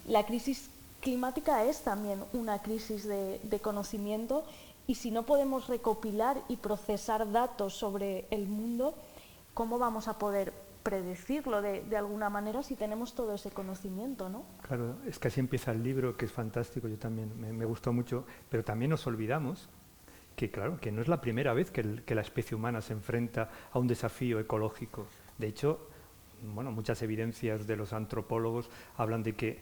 la crisis climática es también una crisis de conocimiento, y si no podemos recopilar y procesar datos sobre el mundo, ¿cómo vamos a poder predecirlo de alguna manera si tenemos todo ese conocimiento, ¿no? Claro, es que así empieza el libro, que es fantástico, yo también me gustó mucho, pero también nos olvidamos que, claro, que no es la primera vez que la especie humana se enfrenta a un desafío ecológico. De hecho, bueno, muchas evidencias de los antropólogos hablan de que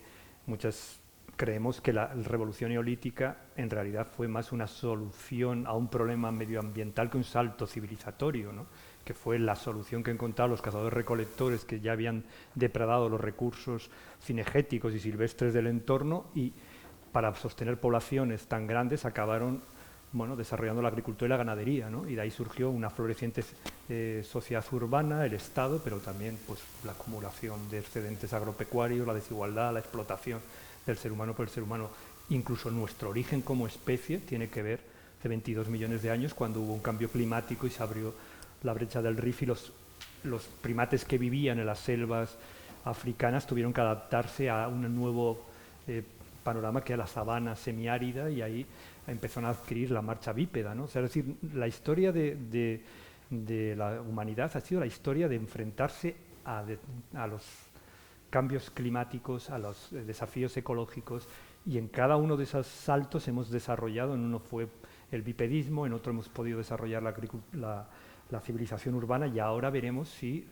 creemos que la revolución neolítica en realidad fue más una solución a un problema medioambiental que un salto civilizatorio, ¿no? Que fue la solución que encontraron los cazadores-recolectores que ya habían depredado los recursos cinegéticos y silvestres del entorno, y para sostener poblaciones tan grandes acabaron desarrollando la agricultura y la ganadería, ¿no? Y de ahí surgió una floreciente sociedad urbana, el Estado, pero también pues, la acumulación de excedentes agropecuarios, la desigualdad, la explotación del ser humano por el ser humano. Incluso nuestro origen como especie tiene que ver hace 22 millones de años, cuando hubo un cambio climático y se abrió la brecha del Rif, y los primates que vivían en las selvas africanas tuvieron que adaptarse a un nuevo panorama, que era la sabana semiárida, y ahí empezaron a adquirir la marcha bípeda, ¿no? O sea, es decir, la historia de la humanidad ha sido la historia de enfrentarse a los cambios climáticos, a los desafíos ecológicos, y en cada uno de esos saltos hemos desarrollado, en uno fue el bipedismo, en otro hemos podido desarrollar la civilización urbana, y ahora veremos si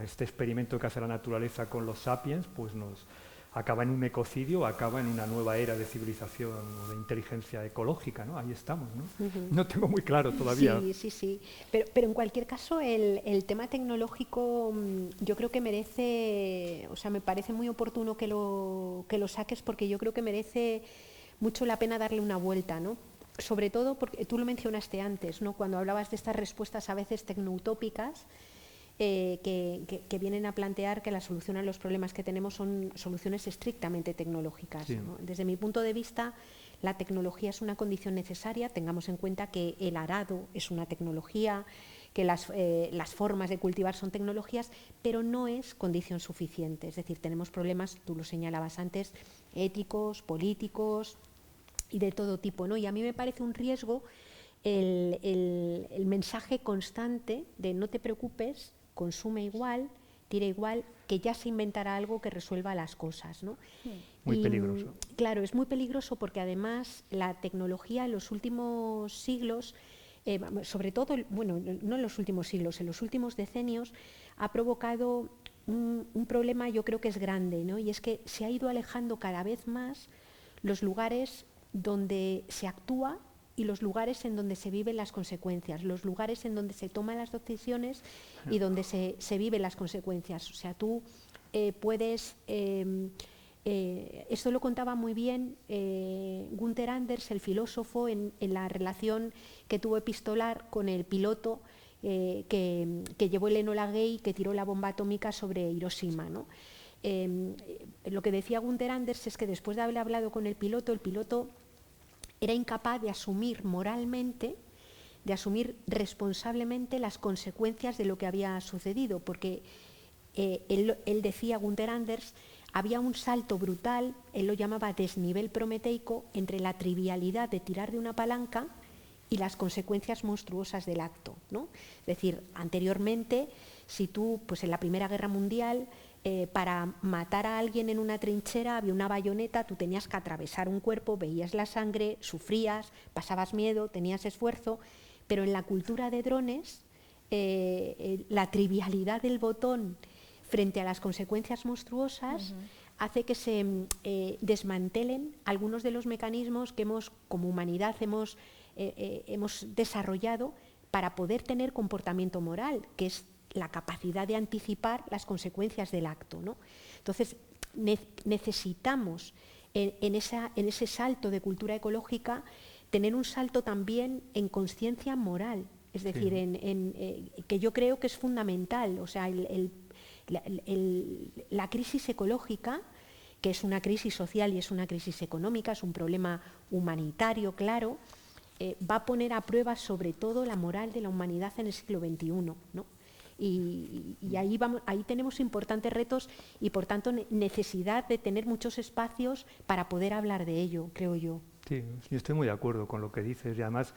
este experimento que hace la naturaleza con los sapiens pues nos acaba en un ecocidio, acaba en una nueva era de civilización o de inteligencia ecológica, ¿no? Ahí estamos, ¿no? No tengo muy claro todavía. Sí. Pero en cualquier caso, el tema tecnológico yo creo que merece, o sea, me parece muy oportuno que lo saques, porque yo creo que merece mucho la pena darle una vuelta, ¿no? Sobre todo porque tú lo mencionaste antes, ¿no? Cuando hablabas de estas respuestas a veces tecnoutópicas, que vienen a plantear que la solución a los problemas que tenemos son soluciones estrictamente tecnológicas, ¿no? Desde mi punto de vista, la tecnología es una condición necesaria. Tengamos en cuenta que el arado es una tecnología, que las formas de cultivar son tecnologías, pero no es condición suficiente. Es decir, tenemos problemas, tú lo señalabas antes, éticos, políticos y de todo tipo, ¿no? Y a mí me parece un riesgo el mensaje constante de no te preocupes, consume igual, tira igual, que ya se inventará algo que resuelva las cosas, ¿no? Muy peligroso. Claro, es muy peligroso, porque además la tecnología en los últimos siglos, sobre todo, bueno, no en los últimos siglos, en los últimos decenios, ha provocado un problema, yo creo que es grande, ¿no? Y es que se ha ido alejando cada vez más los lugares donde se actúa y los lugares en donde se viven las consecuencias, los lugares en donde se toman las decisiones y donde se viven las consecuencias. O sea, tú puedes... esto lo contaba muy bien Gunther Anders, el filósofo, en la relación que tuvo epistolar con el piloto que llevó el Enola Gay, que tiró la bomba atómica sobre Hiroshima, ¿no? Lo que decía Gunther Anders es que después de haber hablado con el piloto era incapaz de asumir moralmente, de asumir responsablemente las consecuencias de lo que había sucedido, porque él decía, Gunther Anders, había un salto brutal, él lo llamaba desnivel prometeico, entre la trivialidad de tirar de una palanca y las consecuencias monstruosas del acto, ¿no? Es decir, anteriormente, si tú, pues en la Primera Guerra Mundial, para matar a alguien en una trinchera había una bayoneta, tú tenías que atravesar un cuerpo, veías la sangre, sufrías, pasabas miedo, tenías esfuerzo, pero en la cultura de drones la trivialidad del botón frente a las consecuencias monstruosas hace que se desmantelen algunos de los mecanismos que como humanidad hemos desarrollado para poder tener comportamiento moral, que es la capacidad de anticipar las consecuencias del acto, ¿no? Entonces, necesitamos en ese salto de cultura ecológica tener un salto también en conciencia moral, es decir, que yo creo que es fundamental. O sea, la crisis ecológica, que es una crisis social y es una crisis económica, es un problema humanitario, claro, va a poner a prueba sobre todo la moral de la humanidad en el siglo XXI, ¿no? Y ahí tenemos importantes retos y, por tanto, necesidad de tener muchos espacios para poder hablar de ello, creo yo. Sí, yo estoy muy de acuerdo con lo que dices y además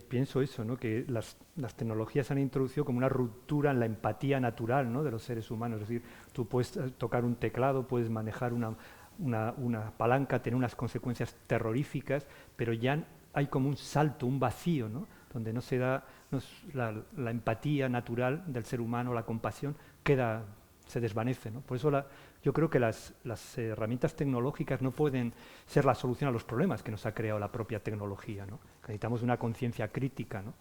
pienso eso, ¿no? Que las tecnologías han introducido como una ruptura en la empatía natural, ¿no? De los seres humanos. Es decir, tú puedes tocar un teclado, puedes manejar una palanca, tener unas consecuencias terroríficas, pero ya hay como un salto, un vacío, ¿no? Donde no se da la empatía natural del ser humano, la compasión, se desvanece, ¿no? Por eso yo creo que las herramientas tecnológicas no pueden ser la solución a los problemas que nos ha creado la propia tecnología, ¿no? Necesitamos una conciencia crítica, ¿no?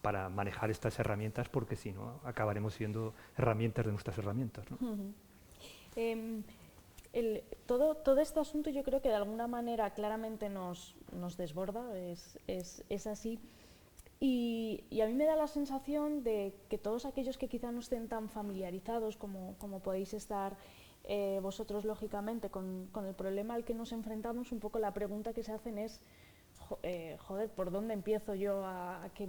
Para manejar estas herramientas, porque si no acabaremos siendo herramientas de nuestras herramientas, ¿no? Todo este asunto yo creo que de alguna manera claramente nos desborda, es así. Y a mí me da la sensación de que todos aquellos que quizá no estén tan familiarizados como podéis estar vosotros, lógicamente, con el problema al que nos enfrentamos, un poco la pregunta que se hacen es, joder, ¿por dónde empiezo yo a que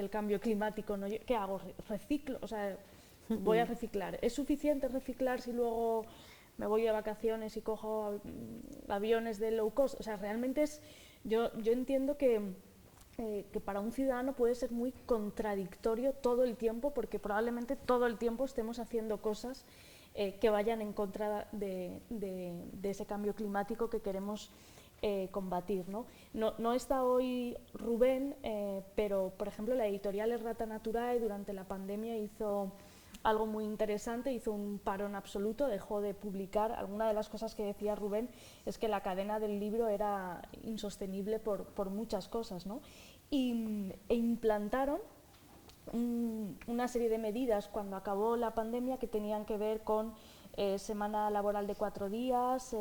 el cambio climático no llegue? ¿Qué hago? ¿Reciclo? O sea, voy a reciclar. ¿Es suficiente reciclar si luego me voy de vacaciones y cojo aviones de low cost? O sea, realmente yo entiendo que para un ciudadano puede ser muy contradictorio todo el tiempo, porque probablemente todo el tiempo estemos haciendo cosas que vayan en contra de ese cambio climático que queremos combatir, ¿no? No está hoy Rubén, pero por ejemplo la editorial Errata Naturae durante la pandemia hizo algo muy interesante, hizo un parón absoluto, dejó de publicar. Alguna de las cosas que decía Rubén es que la cadena del libro era insostenible por muchas cosas, ¿no? E implantaron una serie de medidas cuando acabó la pandemia que tenían que ver con semana laboral de 4 días,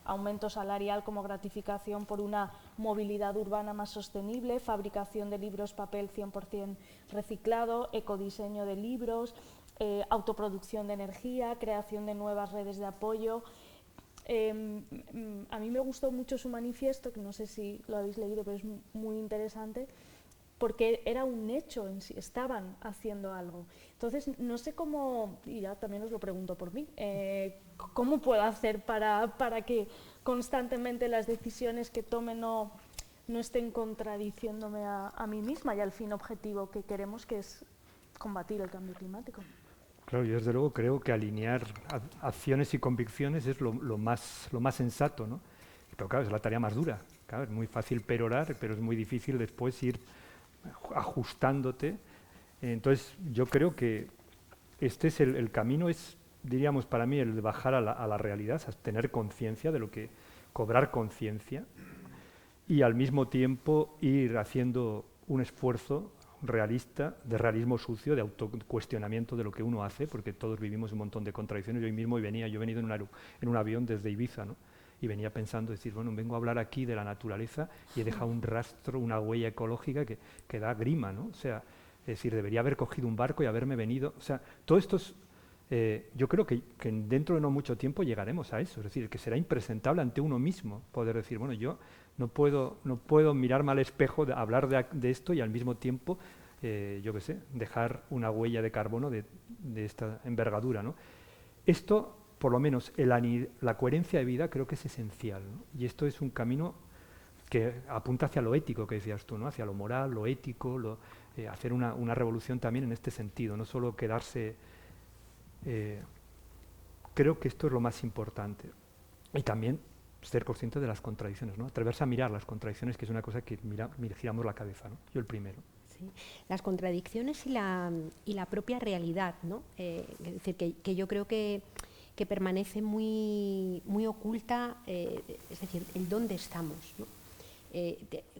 aumento salarial como gratificación por una movilidad urbana más sostenible, fabricación de libros papel 100% reciclado, ecodiseño de libros, autoproducción de energía, creación de nuevas redes de apoyo. A mí me gustó mucho su manifiesto, que no sé si lo habéis leído, pero es muy interesante, porque era un hecho en sí, estaban haciendo algo. Entonces, no sé cómo, y ya también os lo pregunto por mí, ¿cómo puedo hacer para que constantemente las decisiones que tome no estén contradiciéndome a mí misma y al fin objetivo que queremos, que es combatir el cambio climático? Claro, yo desde luego creo que alinear acciones y convicciones es lo más sensato, ¿no? Pero claro, es la tarea más dura. Claro, es muy fácil perorar, pero es muy difícil después ir ajustándote. Entonces, yo creo que este es el camino, diríamos para mí, el de bajar a la realidad, o sea, tener conciencia de lo que, cobrar conciencia y al mismo tiempo ir haciendo un esfuerzo realista, de realismo sucio, de autocuestionamiento de lo que uno hace, porque todos vivimos un montón de contradicciones. Yo he venido en un avión desde Ibiza, ¿no? Y venía pensando, decir, bueno, vengo a hablar aquí de la naturaleza y he dejado un rastro, una huella ecológica que da grima, ¿no? O sea, es decir, debería haber cogido un barco y haberme venido. O sea, todo esto yo creo que dentro de no mucho tiempo llegaremos a eso, es decir, que será impresentable ante uno mismo poder decir, bueno, yo no puedo mirarme al espejo, hablar de esto y al mismo tiempo, yo qué sé, dejar una huella de carbono de esta envergadura, ¿no? Esto, por lo menos, la coherencia de vida creo que es esencial, ¿no? Y esto es un camino que apunta hacia lo ético que decías tú, ¿no? Hacia lo moral, lo ético, hacer una revolución también en este sentido, no solo quedarse creo que esto es lo más importante. Y también ser consciente de las contradicciones, ¿no? Atreverse a mirar las contradicciones, que es una cosa que giramos la cabeza, ¿no? Yo el primero. Sí. Las contradicciones y la propia realidad, ¿no? Es decir, que yo creo que permanece muy oculta, es decir, el dónde estamos, ¿no?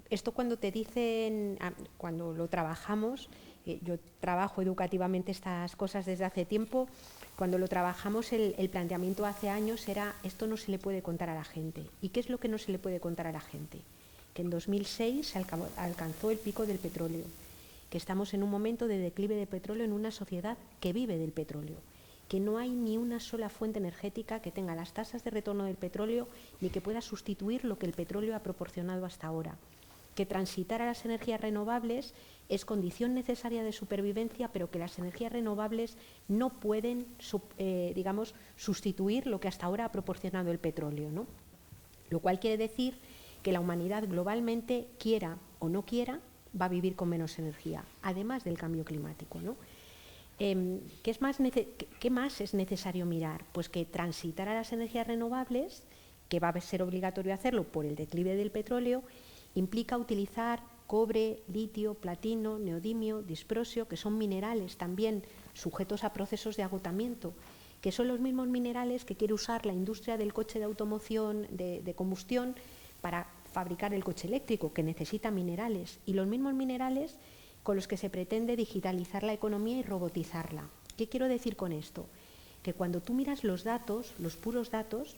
Esto cuando te dicen, cuando lo trabajamos, yo trabajo educativamente estas cosas desde hace tiempo, cuando lo trabajamos el planteamiento hace años era esto no se le puede contar a la gente. ¿Y qué es lo que no se le puede contar a la gente? Que en 2006 se alcanzó el pico del petróleo, que estamos en un momento de declive de petróleo en una sociedad que vive del petróleo, que no hay ni una sola fuente energética que tenga las tasas de retorno del petróleo ni que pueda sustituir lo que el petróleo ha proporcionado hasta ahora, que transitar a las energías renovables es condición necesaria de supervivencia, pero que las energías renovables no pueden, digamos, sustituir lo que hasta ahora ha proporcionado el petróleo, ¿no? Lo cual quiere decir que la humanidad globalmente, quiera o no quiera, va a vivir con menos energía, además del cambio climático, ¿no? ¿Qué más es necesario mirar? Pues que transitar a las energías renovables, que va a ser obligatorio hacerlo por el declive del petróleo, implica utilizar cobre, litio, platino, neodimio, disprosio, que son minerales también sujetos a procesos de agotamiento, que son los mismos minerales que quiere usar la industria del coche de automoción, de combustión, para fabricar el coche eléctrico, que necesita minerales, y los mismos minerales con los que se pretende digitalizar la economía y robotizarla. ¿Qué quiero decir con esto? Que cuando tú miras los datos, los puros datos,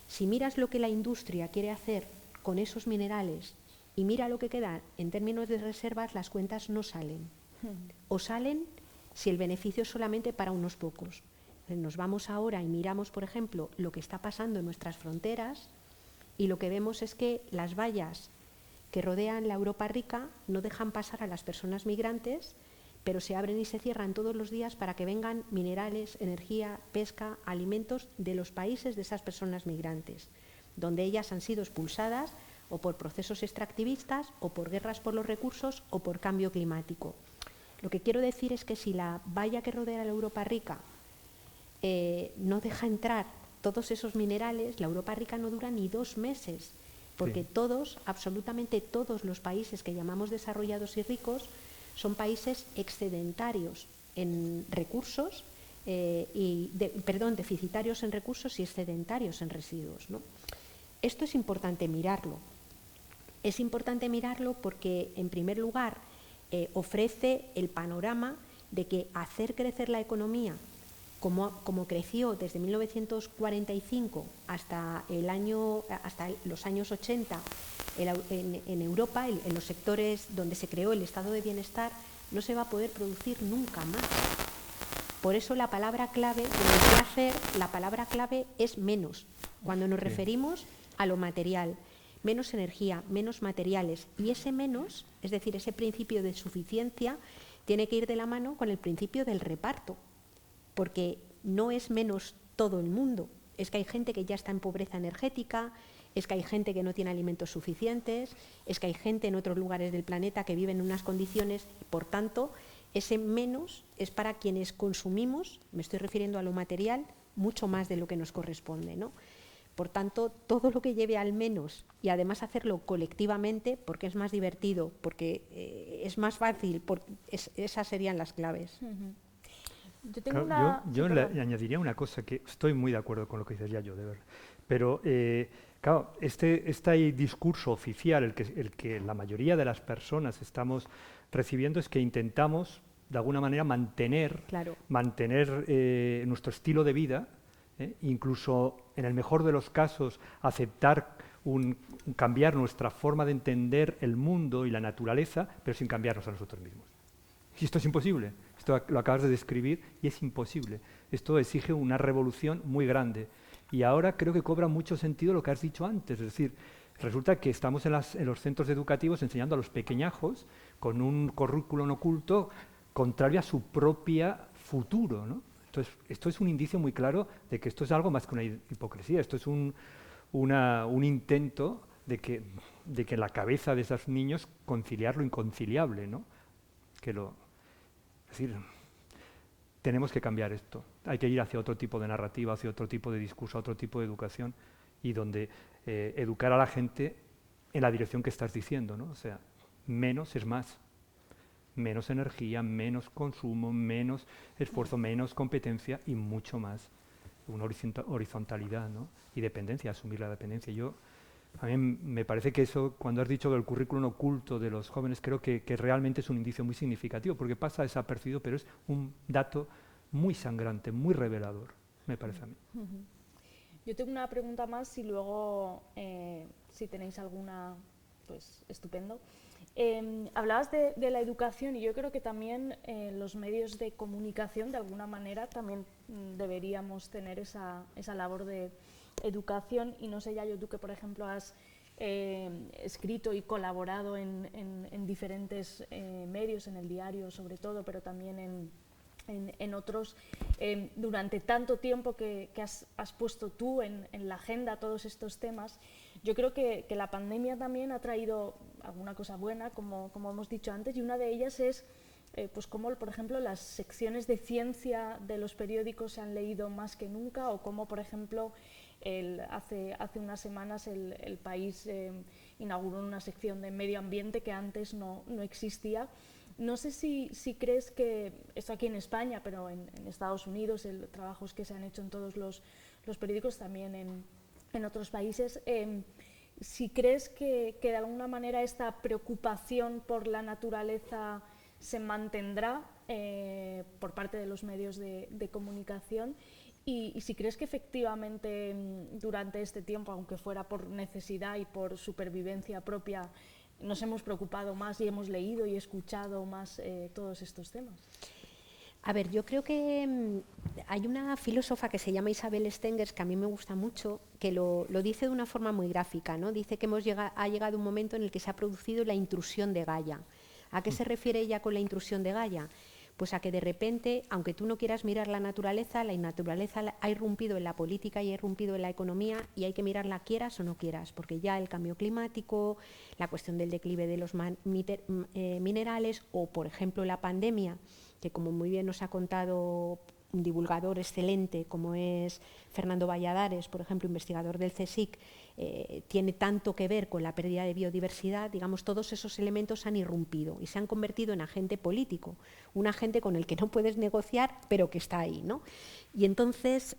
si miras lo que la industria quiere hacer con esos minerales y mira lo que queda en términos de reservas, las cuentas no salen. O salen si el beneficio es solamente para unos pocos. Nos vamos ahora y miramos, por ejemplo, lo que está pasando en nuestras fronteras y lo que vemos es que las vallas que rodean la Europa rica no dejan pasar a las personas migrantes, pero se abren y se cierran todos los días para que vengan minerales, energía, pesca, alimentos de los países de esas personas migrantes, donde ellas han sido expulsadas o por procesos extractivistas, o por guerras por los recursos, o por cambio climático. Lo que quiero decir es que si la valla que rodea la Europa rica no deja entrar todos esos minerales, la Europa rica no dura ni 2 meses, porque todos, absolutamente todos los países que llamamos desarrollados y ricos son países excedentarios en recursos, deficitarios en recursos y excedentarios en residuos, ¿no? Esto es importante mirarlo. Es importante mirarlo porque, en primer lugar, ofrece el panorama de que hacer crecer la economía como creció desde 1945 hasta los años 80 en Europa, en los sectores donde se creó el estado de bienestar, no se va a poder producir nunca más. Por eso la palabra clave, la palabra clave es menos, cuando nos referimos a lo material. Menos energía, menos materiales, y ese menos, es decir, ese principio de suficiencia, tiene que ir de la mano con el principio del reparto, porque no es menos todo el mundo, es que hay gente que ya está en pobreza energética, es que hay gente que no tiene alimentos suficientes, es que hay gente en otros lugares del planeta que vive en unas condiciones, por tanto, ese menos es para quienes consumimos, me estoy refiriendo a lo material, mucho más de lo que nos corresponde, ¿no? Por tanto, todo lo que lleve al menos y además hacerlo colectivamente, porque es más divertido, porque es más fácil, esas serían las claves. Yo le añadiría una cosa, que estoy muy de acuerdo con lo que dices, Yayo, de verdad. Pero, claro, este discurso oficial, el que la mayoría de las personas estamos recibiendo, es que intentamos, de alguna manera, mantener nuestro estilo de vida, incluso en el mejor de los casos aceptar cambiar nuestra forma de entender el mundo y la naturaleza, pero sin cambiarnos a nosotros mismos. Y esto es imposible, esto lo acabas de describir y es imposible. Esto exige una revolución muy grande. Y ahora creo que cobra mucho sentido lo que has dicho antes, es decir, resulta que estamos en los centros educativos enseñando a los pequeñajos con un currículum oculto contrario a su propio futuro, ¿no? Entonces, esto es un indicio muy claro de que esto es algo más que una hipocresía, esto es un intento de que en la cabeza de esos niños conciliar lo inconciliable, ¿no? Es decir, tenemos que cambiar esto. Hay que ir hacia otro tipo de narrativa, hacia otro tipo de discurso, otro tipo de educación, y donde educar a la gente en la dirección que estás diciendo, ¿no? O sea, menos es más. Menos energía, menos consumo, menos esfuerzo, menos competencia y mucho más. Una horizontalidad, ¿no? Y dependencia, asumir la dependencia. A mí me parece que eso, cuando has dicho del currículum oculto de los jóvenes, creo que realmente es un indicio muy significativo, porque pasa desapercibido, pero es un dato muy sangrante, muy revelador, me parece a mí. Yo tengo una pregunta más y luego, si tenéis alguna, pues estupendo. Hablabas de la educación y yo creo que también los medios de comunicación, de alguna manera, también deberíamos tener esa labor de educación, y no sé, Yayo, tú que por ejemplo has escrito y colaborado en diferentes medios, en El Diario sobre todo, pero también en otros, durante tanto tiempo que has puesto tú en la agenda todos estos temas. Yo creo que la pandemia también ha traído alguna cosa buena, como hemos dicho antes, y una de ellas es pues como, por ejemplo, las secciones de ciencia de los periódicos se han leído más que nunca, o como, por ejemplo, hace unas semanas el País inauguró una sección de medio ambiente que antes no existía. No sé si crees que, esto aquí en España, pero en Estados Unidos, trabajos que se han hecho en todos los periódicos, también en otros países, si crees que de alguna manera esta preocupación por la naturaleza se mantendrá por parte de los medios de comunicación, y si crees que efectivamente durante este tiempo, aunque fuera por necesidad y por supervivencia propia, nos hemos preocupado más y hemos leído y escuchado más todos estos temas. A ver, yo creo que hay una filósofa que se llama Isabel Stengers, que a mí me gusta mucho, que lo dice de una forma muy gráfica, ¿no? Dice que ha llegado un momento en el que se ha producido la intrusión de Gaia. ¿A qué se refiere ella con la intrusión de Gaia? Pues a que de repente, aunque tú no quieras mirar la naturaleza ha irrumpido en la política y ha irrumpido en la economía, y hay que mirarla quieras o no quieras, porque ya el cambio climático, la cuestión del declive de los minerales, o por ejemplo la pandemia, que como muy bien nos ha contado un divulgador excelente como es Fernando Valladares, por ejemplo, investigador del CSIC, tiene tanto que ver con la pérdida de biodiversidad. Digamos, todos esos elementos han irrumpido y se han convertido en agente político, un agente con el que no puedes negociar, pero que está ahí, ¿no? Y entonces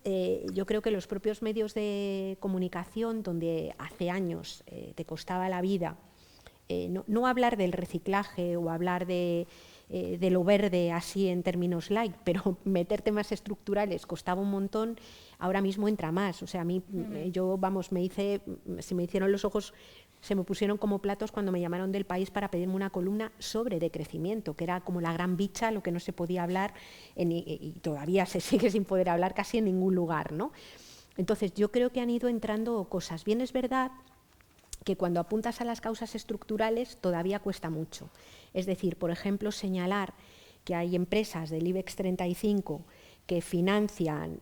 yo creo que los propios medios de comunicación, donde hace años te costaba la vida, no hablar del reciclaje o hablar de lo verde así en términos light, pero meter temas estructurales costaba un montón, ahora mismo entra más. O sea, a mí, se me hicieron los ojos, se me pusieron como platos cuando me llamaron del País para pedirme una columna sobre decrecimiento, que era como la gran bicha, lo que no se podía hablar, y todavía se sigue sin poder hablar casi en ningún lugar, ¿no? Entonces, yo creo que han ido entrando cosas. Bien es verdad que cuando apuntas a las causas estructurales todavía cuesta mucho. Es decir, por ejemplo, señalar que hay empresas del IBEX 35 que financian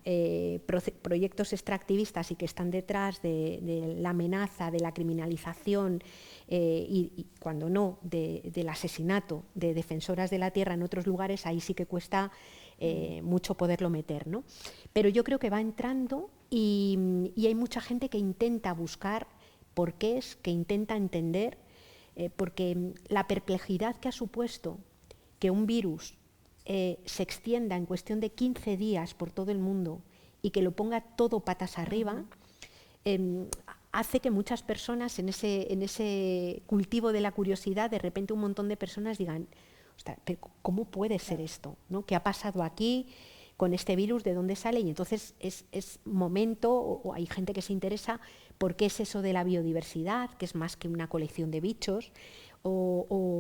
proyectos extractivistas y que están detrás de la amenaza, de la criminalización y cuando no, del asesinato de defensoras de la tierra en otros lugares, ahí sí que cuesta mucho poderlo meter, ¿no? Pero yo creo que va entrando y hay mucha gente que intenta buscar porqués, que intenta entender, porque la perplejidad que ha supuesto que un virus se extienda en cuestión de 15 días por todo el mundo y que lo ponga todo patas arriba, hace que muchas personas en ese cultivo de la curiosidad, de repente un montón de personas digan, ostras, pero ¿cómo puede ser esto? ¿No? ¿Qué ha pasado aquí con este virus? ¿De dónde sale? Y entonces es momento, o hay gente que se interesa por qué es eso de la biodiversidad, que es más que una colección de bichos, o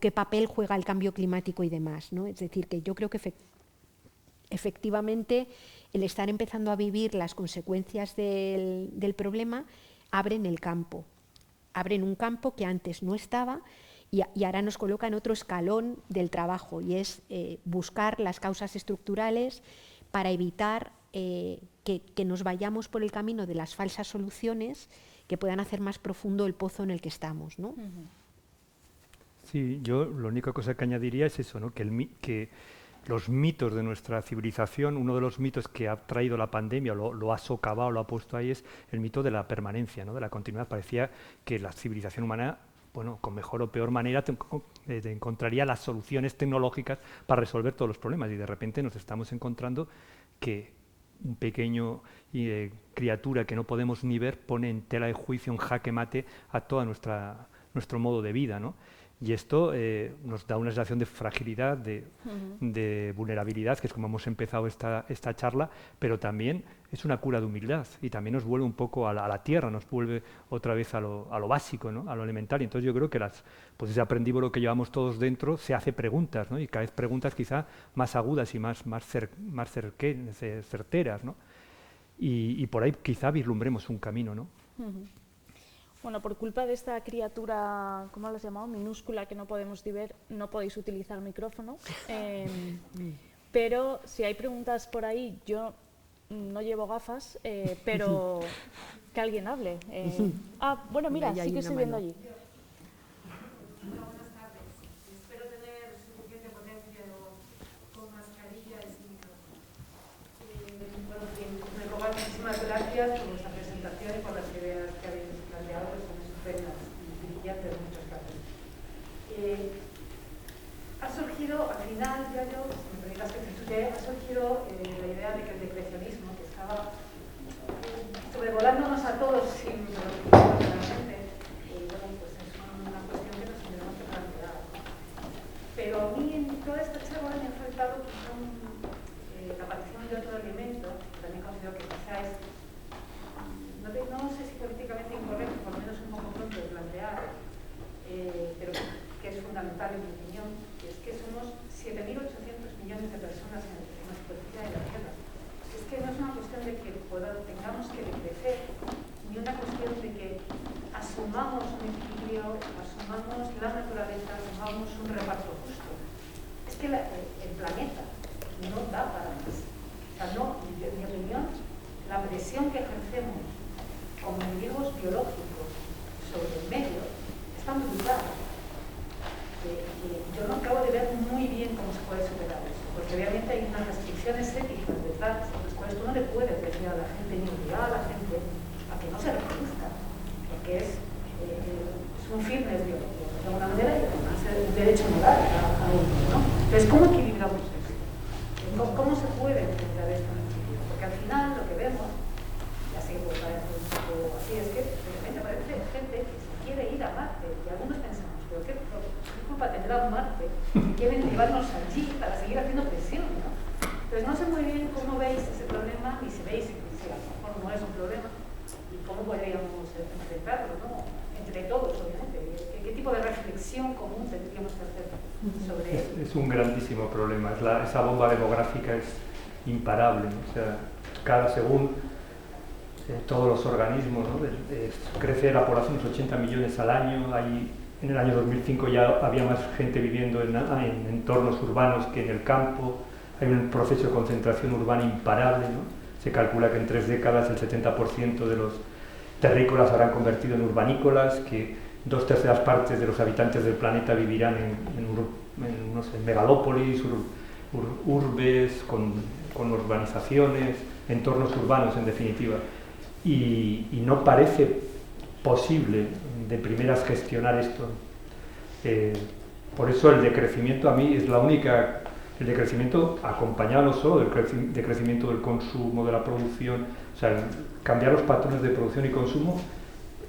qué papel juega el cambio climático y demás, ¿no? Es decir, que yo creo que efectivamente el estar empezando a vivir las consecuencias del problema abren el campo, abren un campo que antes no estaba y ahora nos coloca en otro escalón del trabajo, y es buscar las causas estructurales para evitar que nos vayamos por el camino de las falsas soluciones que puedan hacer más profundo el pozo en el que estamos, ¿no? Sí, yo la única cosa que añadiría es eso, ¿no? Que los mitos de nuestra civilización, uno de los mitos que ha traído la pandemia, lo ha socavado, lo ha puesto ahí, es el mito de la permanencia, ¿no? De la continuidad. Parecía que la civilización humana, bueno, con mejor o peor manera, te encontraría las soluciones tecnológicas para resolver todos los problemas, y de repente nos estamos encontrando que un pequeño criatura que no podemos ni ver pone en tela de juicio, en jaque mate a todo nuestro modo de vida, ¿no? Y esto nos da una sensación de fragilidad, de vulnerabilidad, que es como hemos empezado esta charla, pero también es una cura de humildad, y también nos vuelve un poco a la tierra, nos vuelve otra vez a lo básico, ¿no? A lo elemental. Y entonces yo creo que pues ese aprendívoro que llevamos todos dentro se hace preguntas, ¿no? Y cada vez preguntas quizá más agudas y más certeras, ¿no? Y por ahí quizá vislumbremos un camino, ¿no? Bueno, por culpa de esta criatura, ¿cómo lo has llamado? Minúscula, que no podemos ver, no podéis utilizar micrófono. Pero si hay preguntas por ahí, yo no llevo gafas, pero que alguien hable. Bueno, mira, sí que estoy viendo allí. Buenas tardes. Espero tener suficiente potencia con mascarilla y sin micrófono. Me cobran muchísimas gracias por vuestra presentación y por las ideas que habéis planteado, que son estupendas y brillantes en muchos casos. Ha surgido, al final, ya yo, si me permitas que censure, ha surgido la idea de que el decrecionismo, que estaba sobrevolándonos a todos sin realmente, bueno, pues es una cuestión que nos tenemos que plantear. Pero a mí en toda esta charla me ha faltado la aparición de otro elemento, que también considero que quizá es, no sé si políticamente incorrecto, por lo menos un poco pronto de plantear, pero que es fundamental en mi opinión, que es que somos 7.800 millones de personas en la superficie de la Tierra. Es que no es una cuestión de que tengamos que decrecer, ni una cuestión de que asumamos un equilibrio, asumamos la naturaleza, asumamos un reparto justo. Es que el planeta no da para más. O sea, no, en mi opinión, la presión que ejercemos como individuos biológicos sobre el medio es tan brutal que yo no acabo de ver muy bien cómo se puede superar eso, porque obviamente hay unas restricciones éticas detrás, en las cuales tú no le puedes decir a la gente ni obligar a la gente a que no se reproduzca, porque es un fitness biológico de alguna manera, y además es un derecho moral a uno, ¿no? Entonces, ¿cómo equilibramos eso? ¿Cómo se puede enfrentar esto en el equilibrio? Porque al final lo que vemos, y así pues parece un poco así, es que de repente aparece gente que se quiere ir a Marte, y algunos pensamos, pero ¿qué culpa tendrá un Marte? Quieren llevarnos allí para seguir haciendo presión, ¿no? Entonces no sé muy bien cómo veis ese problema, y si veis si a lo mejor no es un problema, y cómo podríamos enfrentarlo, ¿no? Entre todos, obviamente. ¿Qué tipo de reflexión común tendríamos que hacer sobre eso? Es un grandísimo problema. Esa bomba demográfica es imparable, ¿no? O sea, según todos los organismos, ¿no? Crece la población unos 80 millones al año. En el año 2005 ya había más gente viviendo en entornos urbanos que en el campo. Hay un proceso de concentración urbana imparable, ¿no? Se calcula que en 3 décadas el 70% de los terrícolas habrán convertido en urbanícolas, que 2/3 partes de los habitantes del planeta vivirán en megalópolis, urbes, con urbanizaciones, entornos urbanos en definitiva. Y no parece posible de primeras gestionar esto. Por eso el decrecimiento a mí es la única, el decrecimiento acompañado no solo del decrecimiento del consumo, de la producción, o sea, cambiar los patrones de producción y consumo,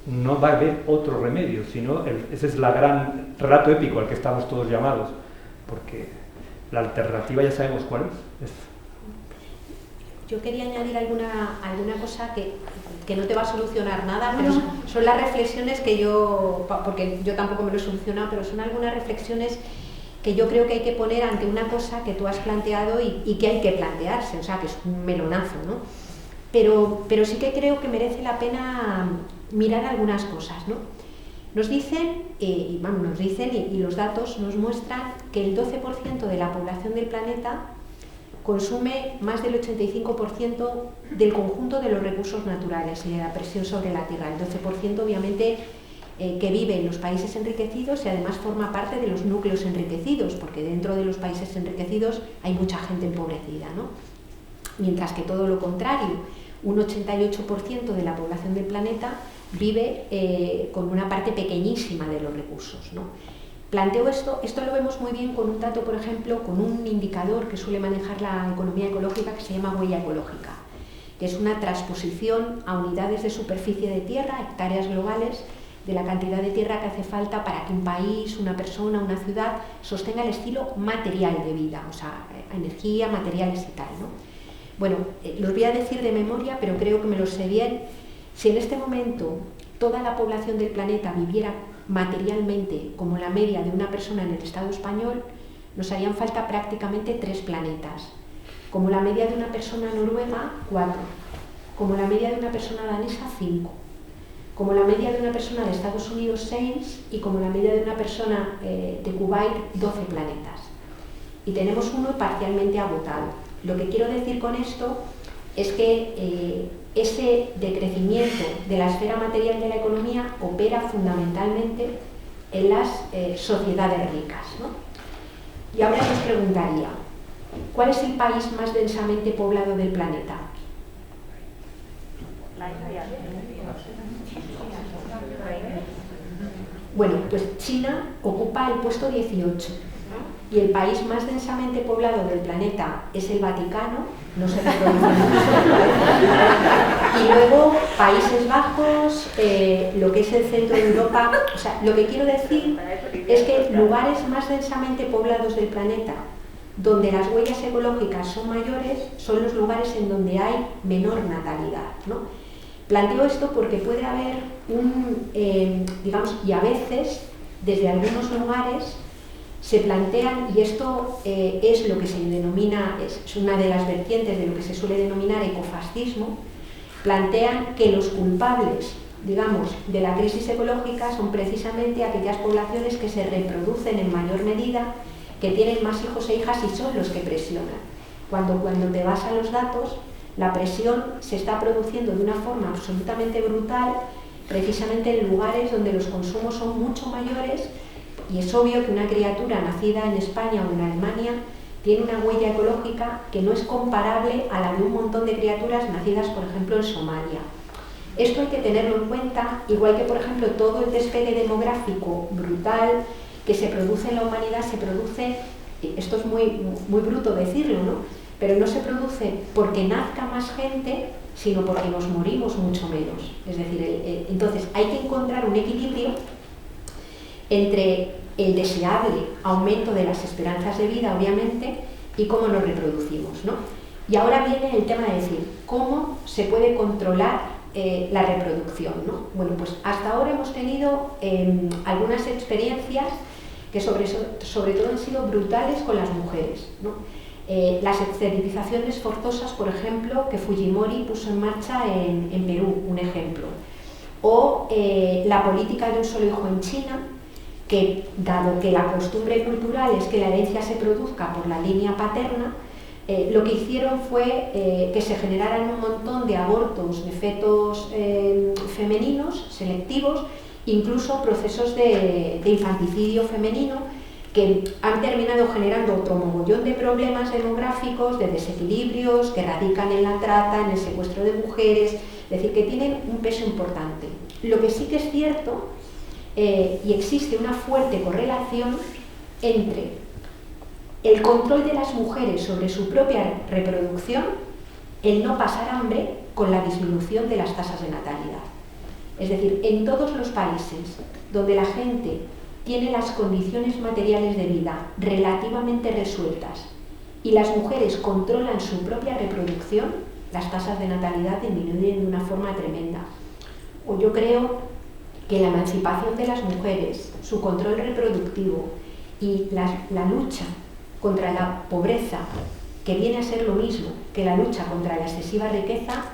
no va a haber otro remedio, sino ese es el gran relato épico al que estamos todos llamados, porque la alternativa ya sabemos cuál es. Yo quería añadir alguna cosa que no te va a solucionar nada, pero son las reflexiones que yo, porque yo tampoco me lo he solucionado, pero son algunas reflexiones que yo creo que hay que poner ante una cosa que tú has planteado y que hay que plantearse, o sea, que es un melonazo, ¿no? Pero sí que creo que merece la pena mirar algunas cosas, ¿no? Nos dicen, y los datos nos muestran que el 12% de la población del planeta consume más del 85% del conjunto de los recursos naturales y de la presión sobre la Tierra. El 12% obviamente que vive en los países enriquecidos y además forma parte de los núcleos enriquecidos, porque dentro de los países enriquecidos hay mucha gente empobrecida, ¿no? Mientras que todo lo contrario, un 88% de la población del planeta vive con una parte pequeñísima de los recursos, ¿no? Planteo esto lo vemos muy bien con un dato, por ejemplo, con un indicador que suele manejar la economía ecológica que se llama huella ecológica, que es una transposición a unidades de superficie de tierra, hectáreas globales, de la cantidad de tierra que hace falta para que un país, una persona, una ciudad sostenga el estilo material de vida, o sea, energía, materiales y tal, ¿no? Bueno, los voy a decir de memoria, pero creo que me los sé bien. Si en este momento toda la población del planeta viviera materialmente como la media de una persona en el Estado español, nos harían falta prácticamente 3 planetas. Como la media de una persona noruega, 4. Como la media de una persona danesa, 5. Como la media de una persona de Estados Unidos, 6. Y como la media de una persona de Kuwait, 12 planetas. Y tenemos uno parcialmente agotado. Lo que quiero decir con esto es que ese decrecimiento de la esfera material de la economía opera fundamentalmente en las sociedades ricas, ¿no? Y ahora os preguntaría, ¿cuál es el país más densamente poblado del planeta? La India. Bueno, pues China ocupa el puesto 18. Y el país más densamente poblado del planeta es el Vaticano, no sé qué pronuncia. Y luego Países Bajos, lo que es el centro de Europa. O sea, lo que quiero decir es que lugares más densamente poblados del planeta, donde las huellas ecológicas son mayores, son los lugares en donde hay menor natalidad, ¿no? Planteo esto porque puede haber digamos, y a veces, desde algunos lugares, se plantean, y esto es lo que se denomina, es una de las vertientes de lo que se suele denominar ecofascismo, plantean que los culpables, digamos, de la crisis ecológica son precisamente aquellas poblaciones que se reproducen en mayor medida, que tienen más hijos e hijas y son los que presionan. Cuando te vas a los datos, la presión se está produciendo de una forma absolutamente brutal, precisamente en lugares donde los consumos son mucho mayores. Y es obvio que una criatura nacida en España o en Alemania tiene una huella ecológica que no es comparable a la de un montón de criaturas nacidas, por ejemplo, en Somalia. Esto hay que tenerlo en cuenta, igual que, por ejemplo, todo el despegue demográfico brutal que se produce en la humanidad se produce, esto es muy bruto decirlo, ¿no? Pero no se produce porque nazca más gente, sino porque nos morimos mucho menos. Es decir, entonces hay que encontrar un equilibrio entre el deseable aumento de las esperanzas de vida, obviamente, y cómo nos reproducimos, ¿no? Y ahora viene el tema de decir, ¿cómo se puede controlar la reproducción, ¿no? Bueno, pues hasta ahora hemos tenido algunas experiencias que sobre todo han sido brutales con las mujeres, ¿no? Las esterilizaciones forzosas, por ejemplo, que Fujimori puso en marcha en Perú, un ejemplo. O la política de un solo hijo en China, que dado que la costumbre cultural es que la herencia se produzca por la línea paterna, lo que hicieron fue que se generaran un montón de abortos de fetos femeninos selectivos, incluso procesos de infanticidio femenino, que han terminado generando otro mogollón de problemas demográficos, de desequilibrios que radican en la trata, en el secuestro de mujeres, es decir, que tienen un peso importante. Lo que sí que es cierto, y existe una fuerte correlación entre el control de las mujeres sobre su propia reproducción, el no pasar hambre, con la disminución de las tasas de natalidad. Es decir, en todos los países donde la gente tiene las condiciones materiales de vida relativamente resueltas y las mujeres controlan su propia reproducción, las tasas de natalidad disminuyen de una forma tremenda. O yo creo que la emancipación de las mujeres, su control reproductivo y la lucha contra la pobreza, que viene a ser lo mismo que la lucha contra la excesiva riqueza,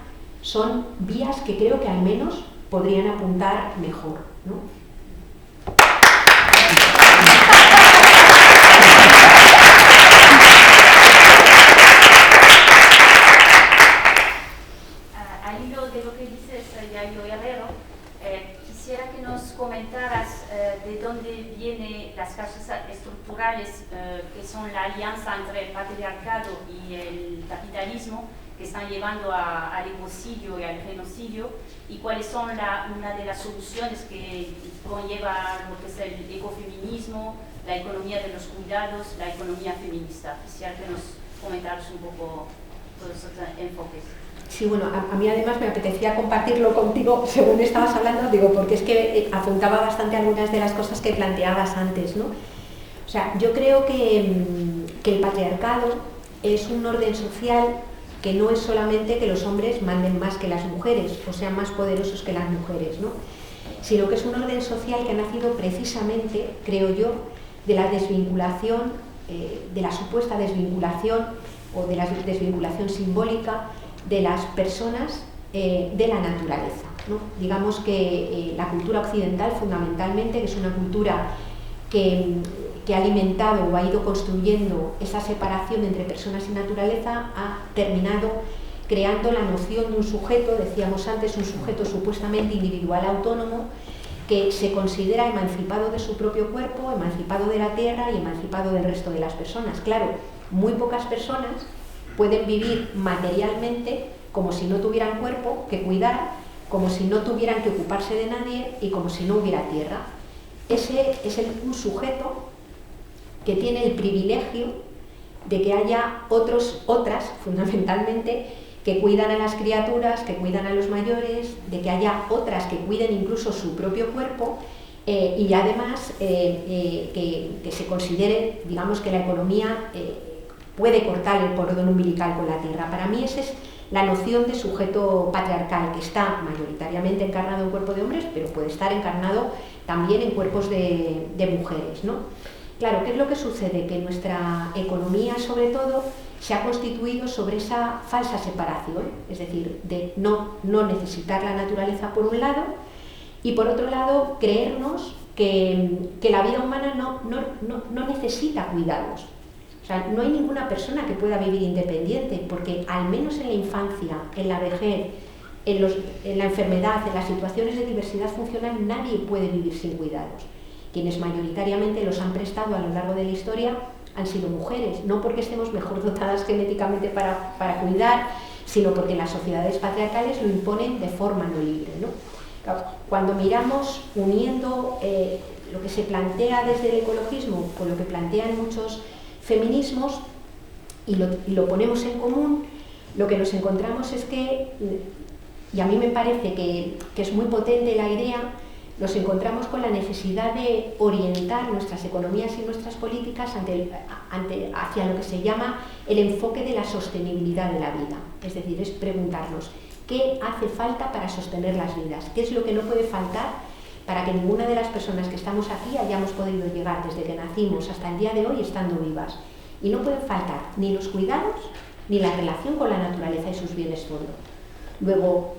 son vías que creo que al menos podrían apuntar mejor, ¿no? quisiera que nos comentaras de dónde vienen las causas estructurales que son la alianza entre el patriarcado y el capitalismo, que están llevando al ecocidio y al genocidio, y cuáles son una de las soluciones que conlleva lo que es el ecofeminismo, la economía de los cuidados, la economía feminista. Quisiera que nos comentaras un poco todos esos enfoques. Sí, bueno, a mí además me apetecía compartirlo contigo según estabas hablando, digo, porque es que apuntaba bastante algunas de las cosas que planteabas antes, ¿no? O sea, yo creo que el patriarcado es un orden social que no es solamente que los hombres manden más que las mujeres o sean más poderosos que las mujeres, ¿no? Sino que es un orden social que ha nacido precisamente, creo yo, de la desvinculación, de la supuesta desvinculación o de la desvinculación simbólica de las personas de la naturaleza, ¿no? Digamos que la cultura occidental, fundamentalmente, que es una cultura que ha alimentado o ha ido construyendo esa separación entre personas y naturaleza, ha terminado creando la noción de un sujeto, decíamos antes, un sujeto supuestamente individual autónomo, que se considera emancipado de su propio cuerpo, emancipado de la tierra y emancipado del resto de las personas. Claro, muy pocas personas pueden vivir materialmente como si no tuvieran cuerpo que cuidar, como si no tuvieran que ocuparse de nadie y como si no hubiera tierra. Ese es un sujeto que tiene el privilegio de que haya otras, fundamentalmente, que cuidan a las criaturas, que cuidan a los mayores, de que haya otras que cuiden incluso su propio cuerpo y además que se considere, digamos, que la economía puede cortar el cordón umbilical con la tierra. Para mí esa es la noción de sujeto patriarcal, que está mayoritariamente encarnado en cuerpo de hombres, pero puede estar encarnado también en cuerpos de mujeres, ¿no? Claro, ¿qué es lo que sucede? Que nuestra economía, sobre todo, se ha constituido sobre esa falsa separación, es decir, de no necesitar la naturaleza por un lado y por otro lado creernos que la vida humana no necesita cuidados. O sea, no hay ninguna persona que pueda vivir independiente, porque al menos en la infancia, en la vejez, en la enfermedad, en las situaciones de diversidad funcional, nadie puede vivir sin cuidados. Quienes mayoritariamente los han prestado a lo largo de la historia han sido mujeres, no porque estemos mejor dotadas genéticamente para cuidar, sino porque las sociedades patriarcales lo imponen de forma no libre, ¿no? Cuando miramos, uniendo lo que se plantea desde el ecologismo con lo que plantean muchos feminismos y lo ponemos en común, lo que nos encontramos es que, y a mí me parece que es muy potente la idea, nos encontramos con la necesidad de orientar nuestras economías y nuestras políticas hacia lo que se llama el enfoque de la sostenibilidad de la vida. Es decir, es preguntarnos qué hace falta para sostener las vidas, qué es lo que no puede faltar para que ninguna de las personas que estamos aquí hayamos podido llegar desde que nacimos hasta el día de hoy estando vivas. Y no pueden faltar ni los cuidados ni la relación con la naturaleza y sus bienes fondo. Luego,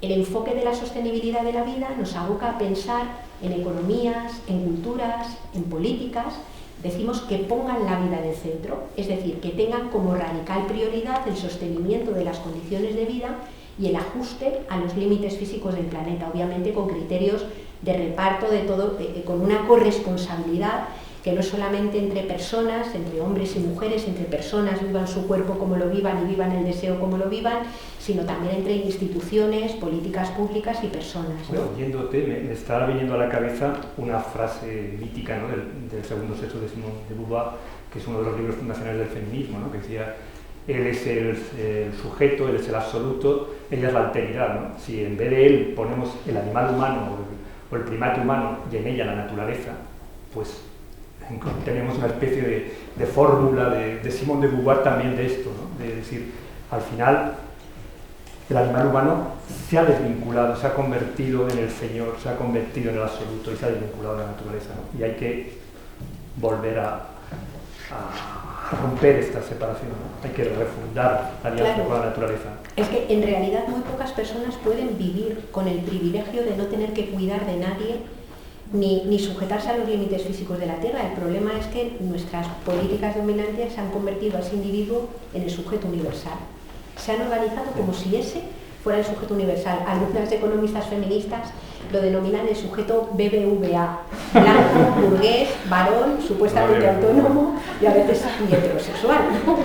el enfoque de la sostenibilidad de la vida nos aboca a pensar en economías, en culturas, en políticas. Decimos que pongan la vida en el centro, es decir, que tengan como radical prioridad el sostenimiento de las condiciones de vida y el ajuste a los límites físicos del planeta, obviamente con criterios de reparto de todo, con una corresponsabilidad que no solamente entre personas, entre hombres y mujeres, entre personas vivan su cuerpo como lo vivan y vivan el deseo como lo vivan, sino también entre instituciones, políticas públicas y personas, ¿no? Bueno, oyéndote, me está viniendo a la cabeza una frase mítica, ¿no?, del segundo sexo de Simone de Beauvoir, que es uno de los libros fundacionales del feminismo, ¿no?, que decía: él es el sujeto, él es el absoluto, ella es la alteridad, ¿no? Si en vez de él ponemos el animal humano o el primate humano y en ella la naturaleza, pues tenemos una especie de fórmula de Simone de Beauvoir también de esto, ¿no?, de decir, al final el animal humano se ha desvinculado, se ha convertido en el señor, se ha convertido en el absoluto y se ha desvinculado de la naturaleza, ¿no? Y hay que volver a romper esta separación, ¿no? Hay que refundar la alianza con la naturaleza. Es que en realidad muy pocas personas pueden vivir con el privilegio de no tener que cuidar de nadie ni sujetarse a los límites físicos de la Tierra. El problema es que nuestras políticas dominantes han convertido a ese individuo en el sujeto universal. Se han organizado como si ese fuera el sujeto universal. Algunas economistas feministas lo denominan el sujeto BBVA, blanco, burgués, varón, supuestamente autónomo y a veces heterosexual, ¿no?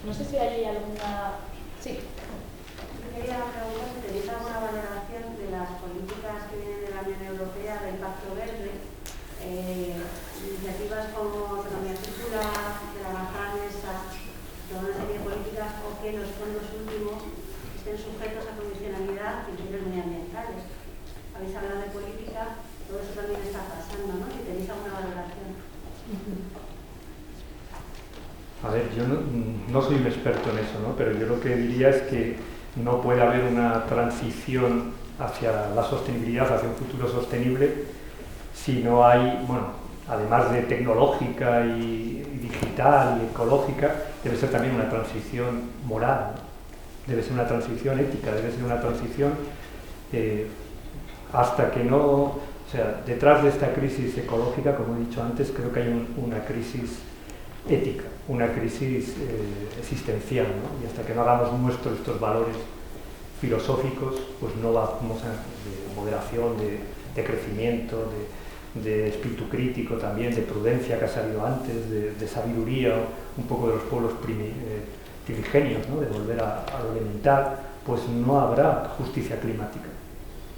No sé si hay alguna... Sí. Quería preguntar si tenéis alguna valoración de las políticas que vienen de la Unión Europea, del Pacto Verde, iniciativas como economía circular, de la bajada mesa, toda una serie de políticas, o que los fondos últimos estén sujetos a condicionalidad y criterios medioambientales. Habéis hablado de política, todo eso también está pasando, ¿no? Si tenéis alguna valoración. A ver, yo no soy un experto en eso, ¿no? Pero yo lo que diría es que no puede haber una transición hacia la sostenibilidad, hacia un futuro sostenible, si no hay, bueno, además de tecnológica y digital y ecológica, debe ser también una transición moral, ¿no? Debe ser una transición ética, debe ser una transición hasta que no... O sea, detrás de esta crisis ecológica, como he dicho antes, creo que hay una crisis ética, una crisis existencial, ¿no? Y hasta que no hagamos nuestros estos valores filosóficos, pues no vamos a de moderación, de crecimiento, de espíritu crítico también, de prudencia que ha salido antes, de sabiduría, un poco de los pueblos primigenios, ¿no? De volver a lo elemental, pues no habrá justicia climática.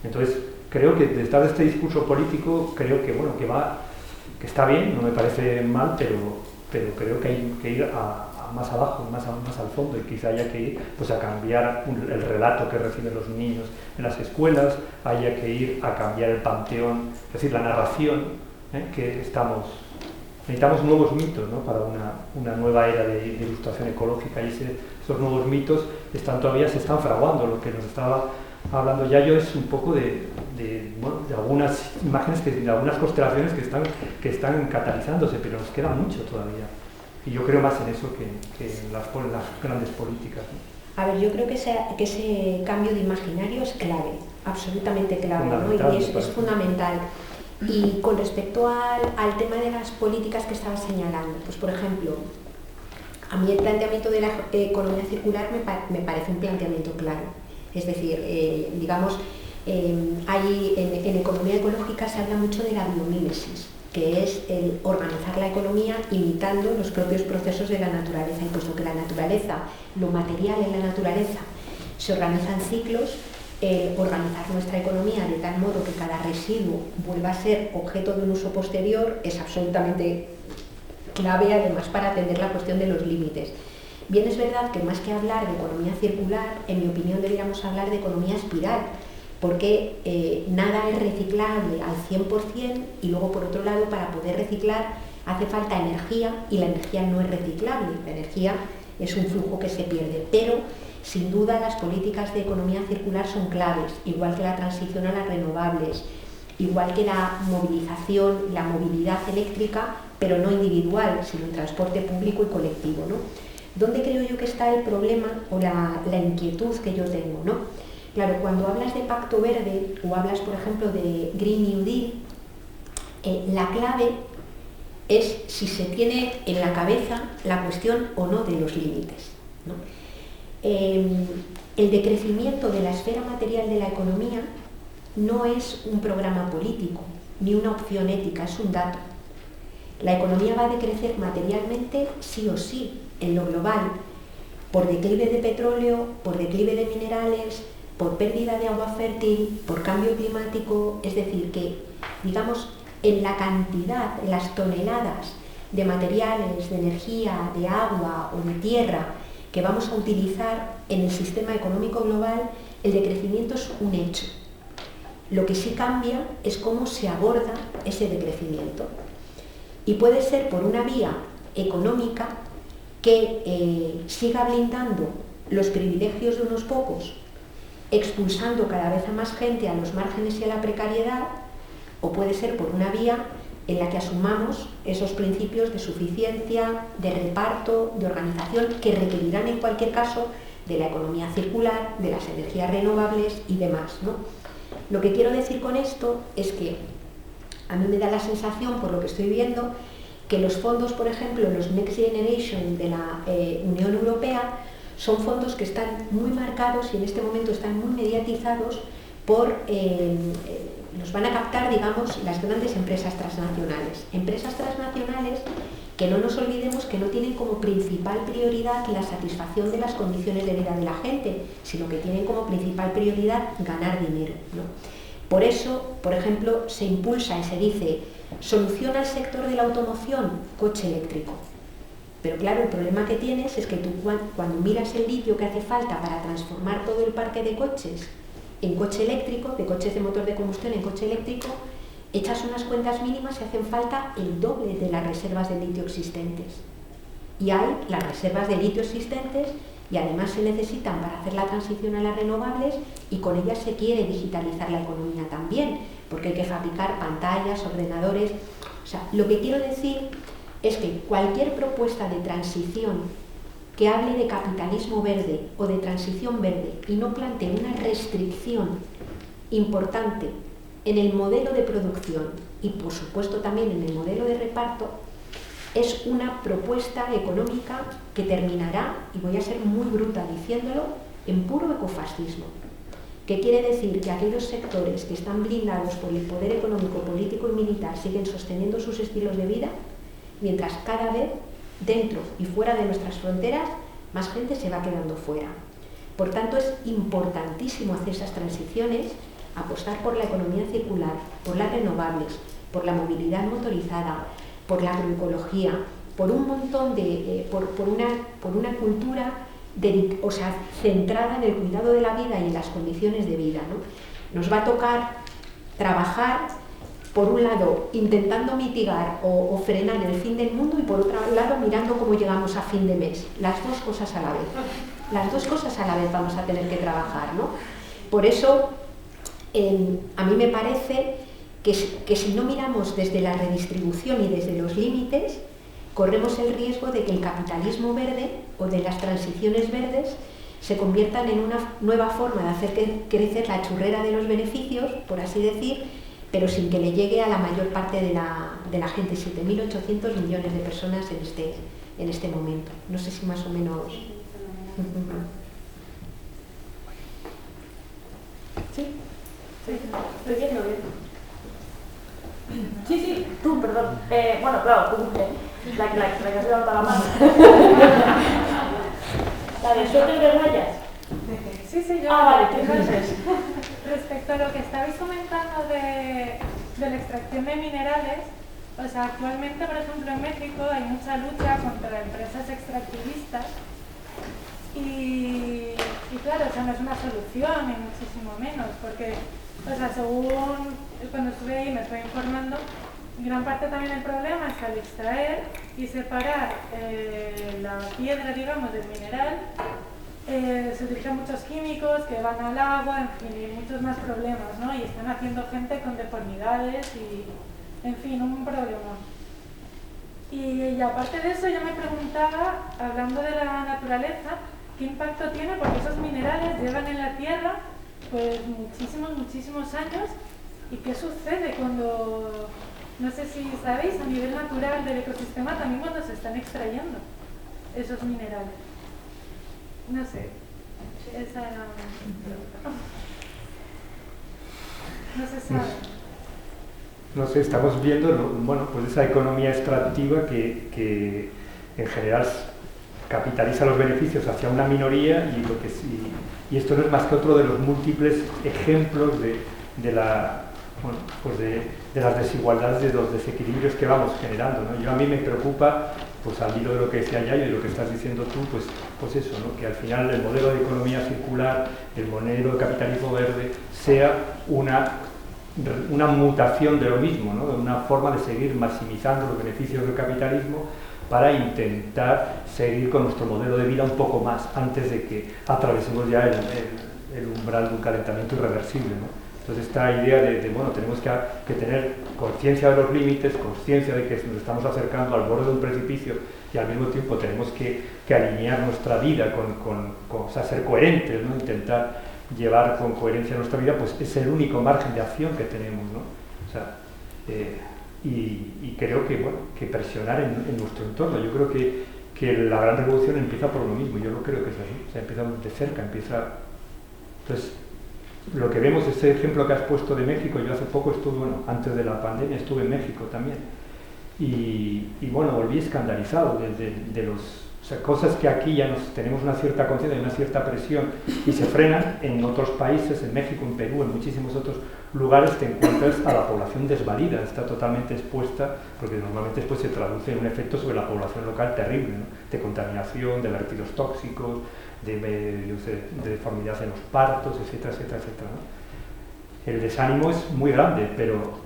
Entonces, creo que detrás de este discurso político, creo que, bueno, que está bien, no me parece mal, pero creo que hay que ir a más abajo, más al fondo, y quizá haya que ir pues, a cambiar el relato que reciben los niños en las escuelas, haya que ir a cambiar el panteón, es decir, la narración, que necesitamos nuevos mitos, ¿no? Para una nueva era de ilustración ecológica, y esos nuevos mitos se están fraguando. Lo que nos estaba hablando Yayo es un poco de algunas imágenes, de algunas constelaciones que están catalizándose, pero nos queda mucho todavía. Y yo creo más en eso que en las grandes políticas, ¿no? A ver, yo creo que ese cambio de imaginario es clave, absolutamente clave, ¿no? Y es fundamental. Y con respecto al tema de las políticas que estaba señalando, pues por ejemplo, a mí el planteamiento de la economía circular me parece un planteamiento claro. Es decir, digamos, en economía ecológica se habla mucho de la biomímesis, que es el organizar la economía imitando los propios procesos de la naturaleza, y puesto que la naturaleza, lo material en la naturaleza, se organiza en ciclos, organizar nuestra economía de tal modo que cada residuo vuelva a ser objeto de un uso posterior es absolutamente clave, además, para atender la cuestión de los límites. Bien, es verdad que más que hablar de economía circular, en mi opinión deberíamos hablar de economía espiral, porque nada es reciclable al 100%, y luego, por otro lado, para poder reciclar hace falta energía, y la energía no es reciclable, la energía es un flujo que se pierde. Pero, sin duda, las políticas de economía circular son claves, igual que la transición a las renovables, igual que la movilización, la movilidad eléctrica, pero no individual, sino en transporte público y colectivo, ¿no? ¿Dónde creo yo que está el problema o la inquietud que yo tengo, ¿no? Claro, cuando hablas de Pacto Verde o hablas, por ejemplo, de Green New Deal, la clave es si se tiene en la cabeza la cuestión o no de los límites, ¿no? El decrecimiento de la esfera material de la economía no es un programa político ni una opción ética, es un dato. La economía va a decrecer materialmente sí o sí en lo global, por declive de petróleo, por declive de minerales, por pérdida de agua fértil, por cambio climático. Es decir, que, digamos, en la cantidad, en las toneladas de materiales, de energía, de agua o de tierra que vamos a utilizar en el sistema económico global, el decrecimiento es un hecho. Lo que sí cambia es cómo se aborda ese decrecimiento. Y puede ser por una vía económica que siga blindando los privilegios de unos pocos, expulsando cada vez a más gente a los márgenes y a la precariedad, o puede ser por una vía en la que asumamos esos principios de suficiencia, de reparto, de organización, que requerirán en cualquier caso de la economía circular, de las energías renovables y demás, ¿no? Lo que quiero decir con esto es que a mí me da la sensación, por lo que estoy viendo, que los fondos, por ejemplo, los Next Generation de la Unión Europea, son fondos que están muy marcados y en este momento están muy mediatizados por, los van a captar, digamos, las grandes empresas transnacionales. Empresas transnacionales que no nos olvidemos que no tienen como principal prioridad la satisfacción de las condiciones de vida de la gente, sino que tienen como principal prioridad ganar dinero, ¿no? Por eso, por ejemplo, se impulsa y se dice, soluciona el sector de la automoción, coche eléctrico. Pero claro, el problema que tienes es que tú cuando miras el litio que hace falta para transformar todo el parque de coches en coche eléctrico, de coches de motor de combustión en coche eléctrico, echas unas cuentas mínimas y hacen falta el doble de las reservas de litio existentes. Y hay las reservas de litio existentes y además se necesitan para hacer la transición a las renovables y con ellas se quiere digitalizar la economía también, porque hay que fabricar pantallas, ordenadores. O sea, lo que quiero decir es que cualquier propuesta de transición que hable de capitalismo verde o de transición verde y no plantee una restricción importante en el modelo de producción y por supuesto también en el modelo de reparto, es una propuesta económica que terminará, y voy a ser muy bruta diciéndolo, en puro ecofascismo. ¿Qué quiere decir? Que aquellos sectores que están blindados por el poder económico, político y militar siguen sosteniendo sus estilos de vida, mientras cada vez, dentro y fuera de nuestras fronteras, más gente se va quedando fuera. Por tanto, es importantísimo hacer esas transiciones, apostar por la economía circular, por las renovables, por la movilidad motorizada, por la agroecología, por un montón de, por una cultura centrada en el cuidado de la vida y en las condiciones de vida, ¿no? Nos va a tocar trabajar, por un lado, intentando mitigar o frenar el fin del mundo y por otro lado, mirando cómo llegamos a fin de mes. Las dos cosas a la vez. Las dos cosas a la vez vamos a tener que trabajar, ¿no? Por eso, a mí me parece que si no miramos desde la redistribución y desde los límites, corremos el riesgo de que el capitalismo verde o de las transiciones verdes se conviertan en una nueva forma de hacer crecer la churrera de los beneficios, por así decir, pero sin que le llegue a la mayor parte de la gente, 7.800 millones de personas en este momento. No sé si más o menos... ¿Sí? Sí, estoy viendo bien. Sí, tú, perdón. Bueno, claro, tú, la que has levantado la mano. La de suéter de rayas. Sí, yo. Vale, ¿qué dices? Respecto a lo que estabais comentando de la extracción de minerales, o sea, actualmente, por ejemplo, en México hay mucha lucha contra empresas extractivistas y claro, o sea, no es una solución, ni muchísimo menos, porque, o sea, según cuando estuve ahí me estoy informando, gran parte también del problema es que al extraer y separar la piedra, digamos, del mineral, se utilizan muchos químicos que van al agua, en fin, y muchos más problemas, ¿no? Y están haciendo gente con deformidades y, en fin, un problema. Y aparte de eso, yo me preguntaba, hablando de la naturaleza, ¿qué impacto tiene? Porque esos minerales llevan en la tierra pues muchísimos años. ¿Y qué sucede cuando, no sé si sabéis, a nivel natural del ecosistema también cuando se están extrayendo esos minerales? No sé, esa era mi pregunta. No se sabe. No sé, estamos viendo, bueno, pues esa economía extractiva que en general capitaliza los beneficios hacia una minoría y esto no es más que otro de los múltiples ejemplos de las desigualdades, de los desequilibrios que vamos generando, ¿no? A mí me preocupa, pues al hilo de lo que decía Yayo y de lo que estás diciendo tú, pues eso, ¿no? Que al final el modelo de economía circular, el modelo de capitalismo verde, sea una mutación de lo mismo, ¿no? De una forma de seguir maximizando los beneficios del capitalismo para intentar seguir con nuestro modelo de vida un poco más antes de que atravesemos ya el umbral de un calentamiento irreversible, ¿no? Entonces esta idea bueno, tenemos que tener conciencia de los límites, conciencia de que nos estamos acercando al borde de un precipicio y al mismo tiempo tenemos que alinear nuestra vida o sea, ser coherentes, ¿no? Intentar llevar con coherencia nuestra vida, pues es el único margen de acción que tenemos, ¿no? O sea, y creo que, bueno, que presionar en nuestro entorno. Yo creo que que la gran revolución empieza por lo mismo. Yo lo creo que es así, o sea, empieza de cerca, Entonces, lo que vemos, este ejemplo que has puesto de México, yo hace poco estuve, bueno, antes de la pandemia estuve en México también, y bueno, volví escandalizado de los... O sea, cosas que aquí ya tenemos una cierta conciencia y una cierta presión y se frenan, en otros países, en México, en Perú, en muchísimos otros lugares te encuentras a la población desvalida, está totalmente expuesta, porque normalmente después se traduce en un efecto sobre la población local terrible, ¿no? De contaminación, de vertidos tóxicos, de deformidad en los partos, etcétera, etcétera, etcétera, ¿no? El desánimo es muy grande, pero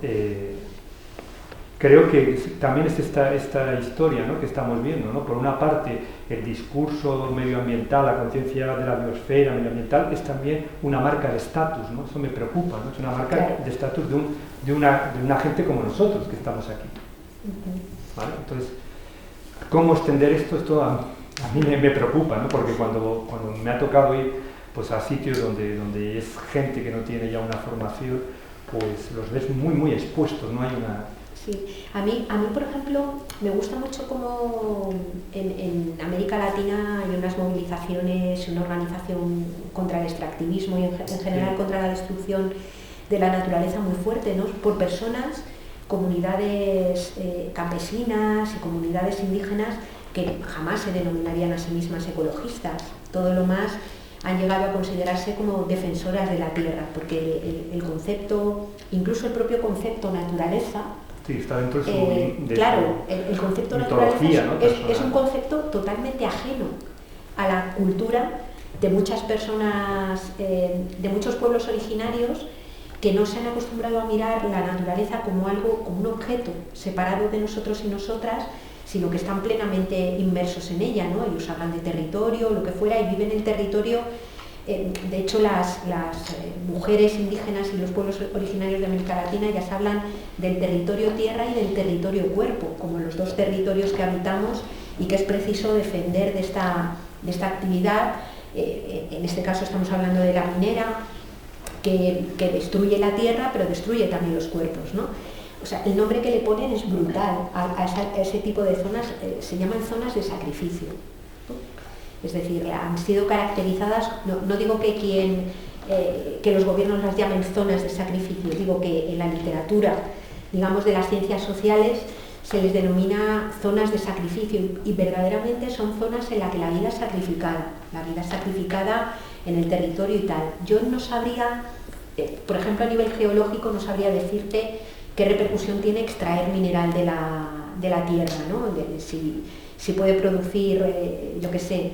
creo que también es esta historia, ¿no?, que estamos viendo, ¿no? Por una parte, el discurso medioambiental, la conciencia de la biosfera medioambiental es también una marca de estatus, ¿no? Eso me preocupa, ¿no? Es una marca de estatus de una gente como nosotros que estamos aquí. ¿Vale? Entonces, ¿cómo extender esto? Esto a mí me preocupa, ¿no? Porque cuando me ha tocado ir pues, a sitios donde es gente que no tiene ya una formación, pues los ves muy expuestos, no hay una... Sí, a mí, por ejemplo, me gusta mucho cómo en América Latina hay unas movilizaciones, una organización contra el extractivismo y en general contra la destrucción de la naturaleza muy fuerte, ¿no? Por personas, comunidades campesinas y comunidades indígenas que jamás se denominarían a sí mismas ecologistas, todo lo más han llegado a considerarse como defensoras de la tierra, porque el concepto, incluso el propio concepto naturaleza, sí, está dentro de su... claro, el concepto naturaleza, ¿no?, es un concepto totalmente ajeno a la cultura de muchas personas, de muchos pueblos originarios que no se han acostumbrado a mirar la naturaleza como algo, como un objeto separado de nosotros y nosotras, sino que están plenamente inmersos en ella, ¿no? Ellos hablan de territorio, lo que fuera, y viven el territorio. De hecho, las mujeres indígenas y los pueblos originarios de América Latina ya se hablan del territorio tierra y del territorio cuerpo, como los dos territorios que habitamos y que es preciso defender de esta actividad. En este caso estamos hablando de la minera, que destruye la tierra, pero destruye también los cuerpos, ¿no? O sea, el nombre que le ponen es brutal a ese tipo de zonas, se llaman zonas de sacrificio. Es decir, han sido caracterizadas, no digo que los gobiernos las llamen zonas de sacrificio, digo que en la literatura, digamos, de las ciencias sociales, se les denomina zonas de sacrificio y verdaderamente son zonas en las que la vida es sacrificada en el territorio y tal. Yo no sabría, por ejemplo, a nivel geológico, no sabría decirte qué repercusión tiene extraer mineral de la tierra, ¿no? Si puede producir, yo qué sé,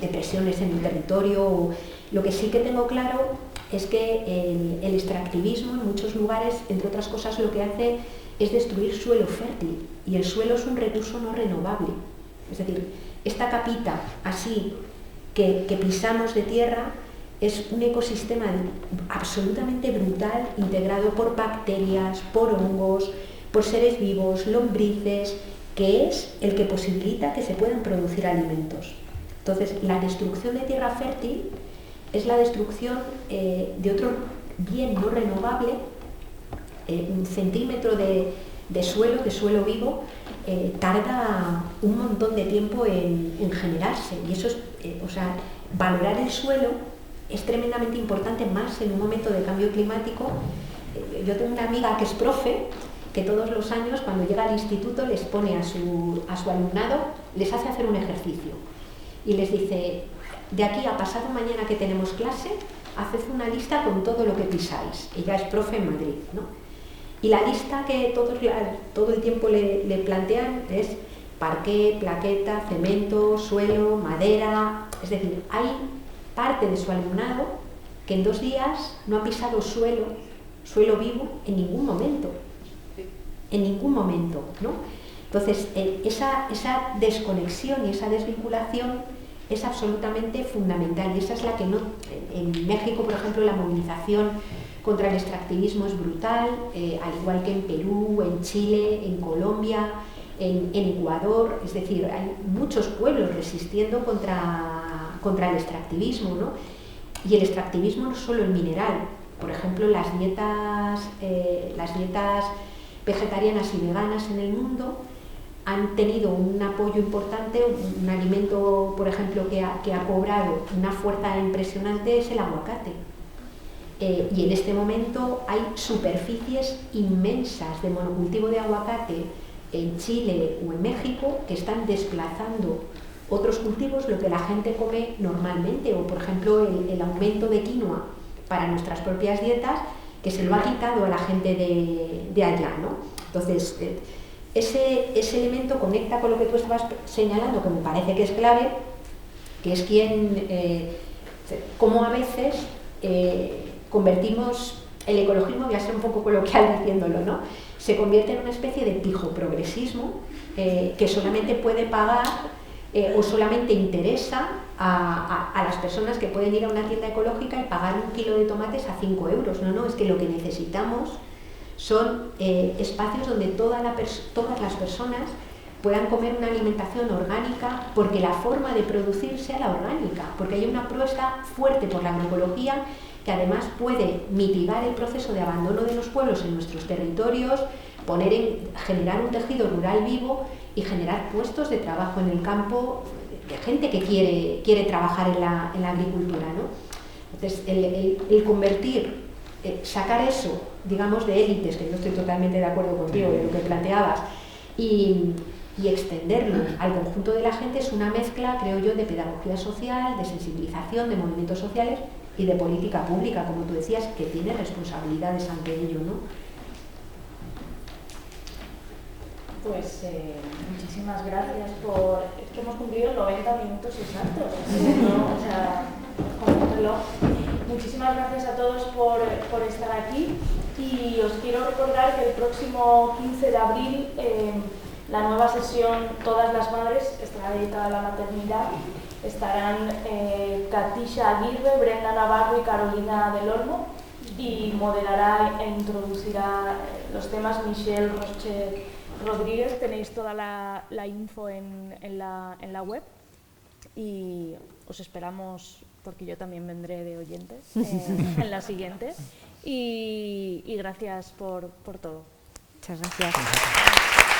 depresiones en el territorio. Lo que sí que tengo claro es que el extractivismo en muchos lugares, entre otras cosas, lo que hace es destruir suelo fértil, y el suelo es un recurso no renovable. Es decir, esta capita así que pisamos de tierra es un ecosistema absolutamente brutal, integrado por bacterias, por hongos, por seres vivos, lombrices, que es el que posibilita que se puedan producir alimentos. Entonces, la destrucción de tierra fértil es la destrucción de otro bien no renovable. Un centímetro de suelo vivo tarda un montón de tiempo en generarse, y eso es, o sea, valorar el suelo es tremendamente importante, más en un momento de cambio climático. Yo tengo una amiga que es profe, que todos los años, cuando llega al instituto, les pone a su alumnado, les hace hacer un ejercicio y les dice: de aquí a pasado mañana que tenemos clase, haced una lista con todo lo que pisáis. Ella es profe en Madrid, ¿no? Y la lista que todo el tiempo le plantean es parqué, plaqueta, cemento, suelo, madera. Es decir, hay parte de su alumnado que en 2 días no ha pisado suelo vivo en ningún momento. En ningún momento, ¿no? Entonces, esa desconexión y esa desvinculación es absolutamente fundamental, y esa es la que no... En México, por ejemplo, la movilización contra el extractivismo es brutal, al igual que en Perú, en Chile, en Colombia, en Ecuador. Es decir, hay muchos pueblos resistiendo contra el extractivismo, ¿no? Y el extractivismo no es solo el mineral. Por ejemplo, las dietas vegetarianas y veganas en el mundo han tenido un apoyo importante. Un alimento, por ejemplo, que ha cobrado una fuerza impresionante es el aguacate. Y en este momento hay superficies inmensas de monocultivo de aguacate en Chile o en México que están desplazando otros cultivos, lo que la gente come normalmente, o por ejemplo el aumento de quinoa para nuestras propias dietas, que se lo ha quitado a la gente de allá, ¿no? Entonces, ese elemento conecta con lo que tú estabas señalando, que me parece que es clave, que es cómo a veces convertimos el ecologismo, voy a ser un poco coloquial diciéndolo, ¿no? Se convierte en una especie de pijo progresismo que solamente puede pagar o solamente interesa a las personas que pueden ir a una tienda ecológica y pagar 1 kilo de tomates a 5 euros. No, es que lo que necesitamos son espacios donde todas las personas puedan comer una alimentación orgánica, porque la forma de producir sea la orgánica, porque hay una apuesta fuerte por la agroecología que además puede mitigar el proceso de abandono de los pueblos en nuestros territorios, generar un tejido rural vivo y generar puestos de trabajo en el campo de gente que quiere trabajar en la agricultura, ¿no? Entonces, el convertir, sacar eso, digamos, de élites, que yo estoy totalmente de acuerdo contigo de lo que planteabas, y extenderlo al conjunto de la gente es una mezcla, creo yo, de pedagogía social, de sensibilización, de movimientos sociales y de política pública, como tú decías, que tiene responsabilidades ante ello, ¿no? Pues muchísimas gracias Es que hemos cumplido 90 minutos exactos, ¿no? O sea, con el reloj. Muchísimas gracias a todos por estar aquí, y os quiero recordar que el próximo 15 de abril la nueva sesión Todas las Madres estará dedicada a la maternidad. Estarán Katisha Aguirre, Brenda Navarro y Carolina del Olmo, y moderará e introducirá los temas Michelle Roche Rodríguez. Tenéis toda la info en la web, y os esperamos, porque yo también vendré de oyente en la siguiente, y gracias por todo. Muchas gracias.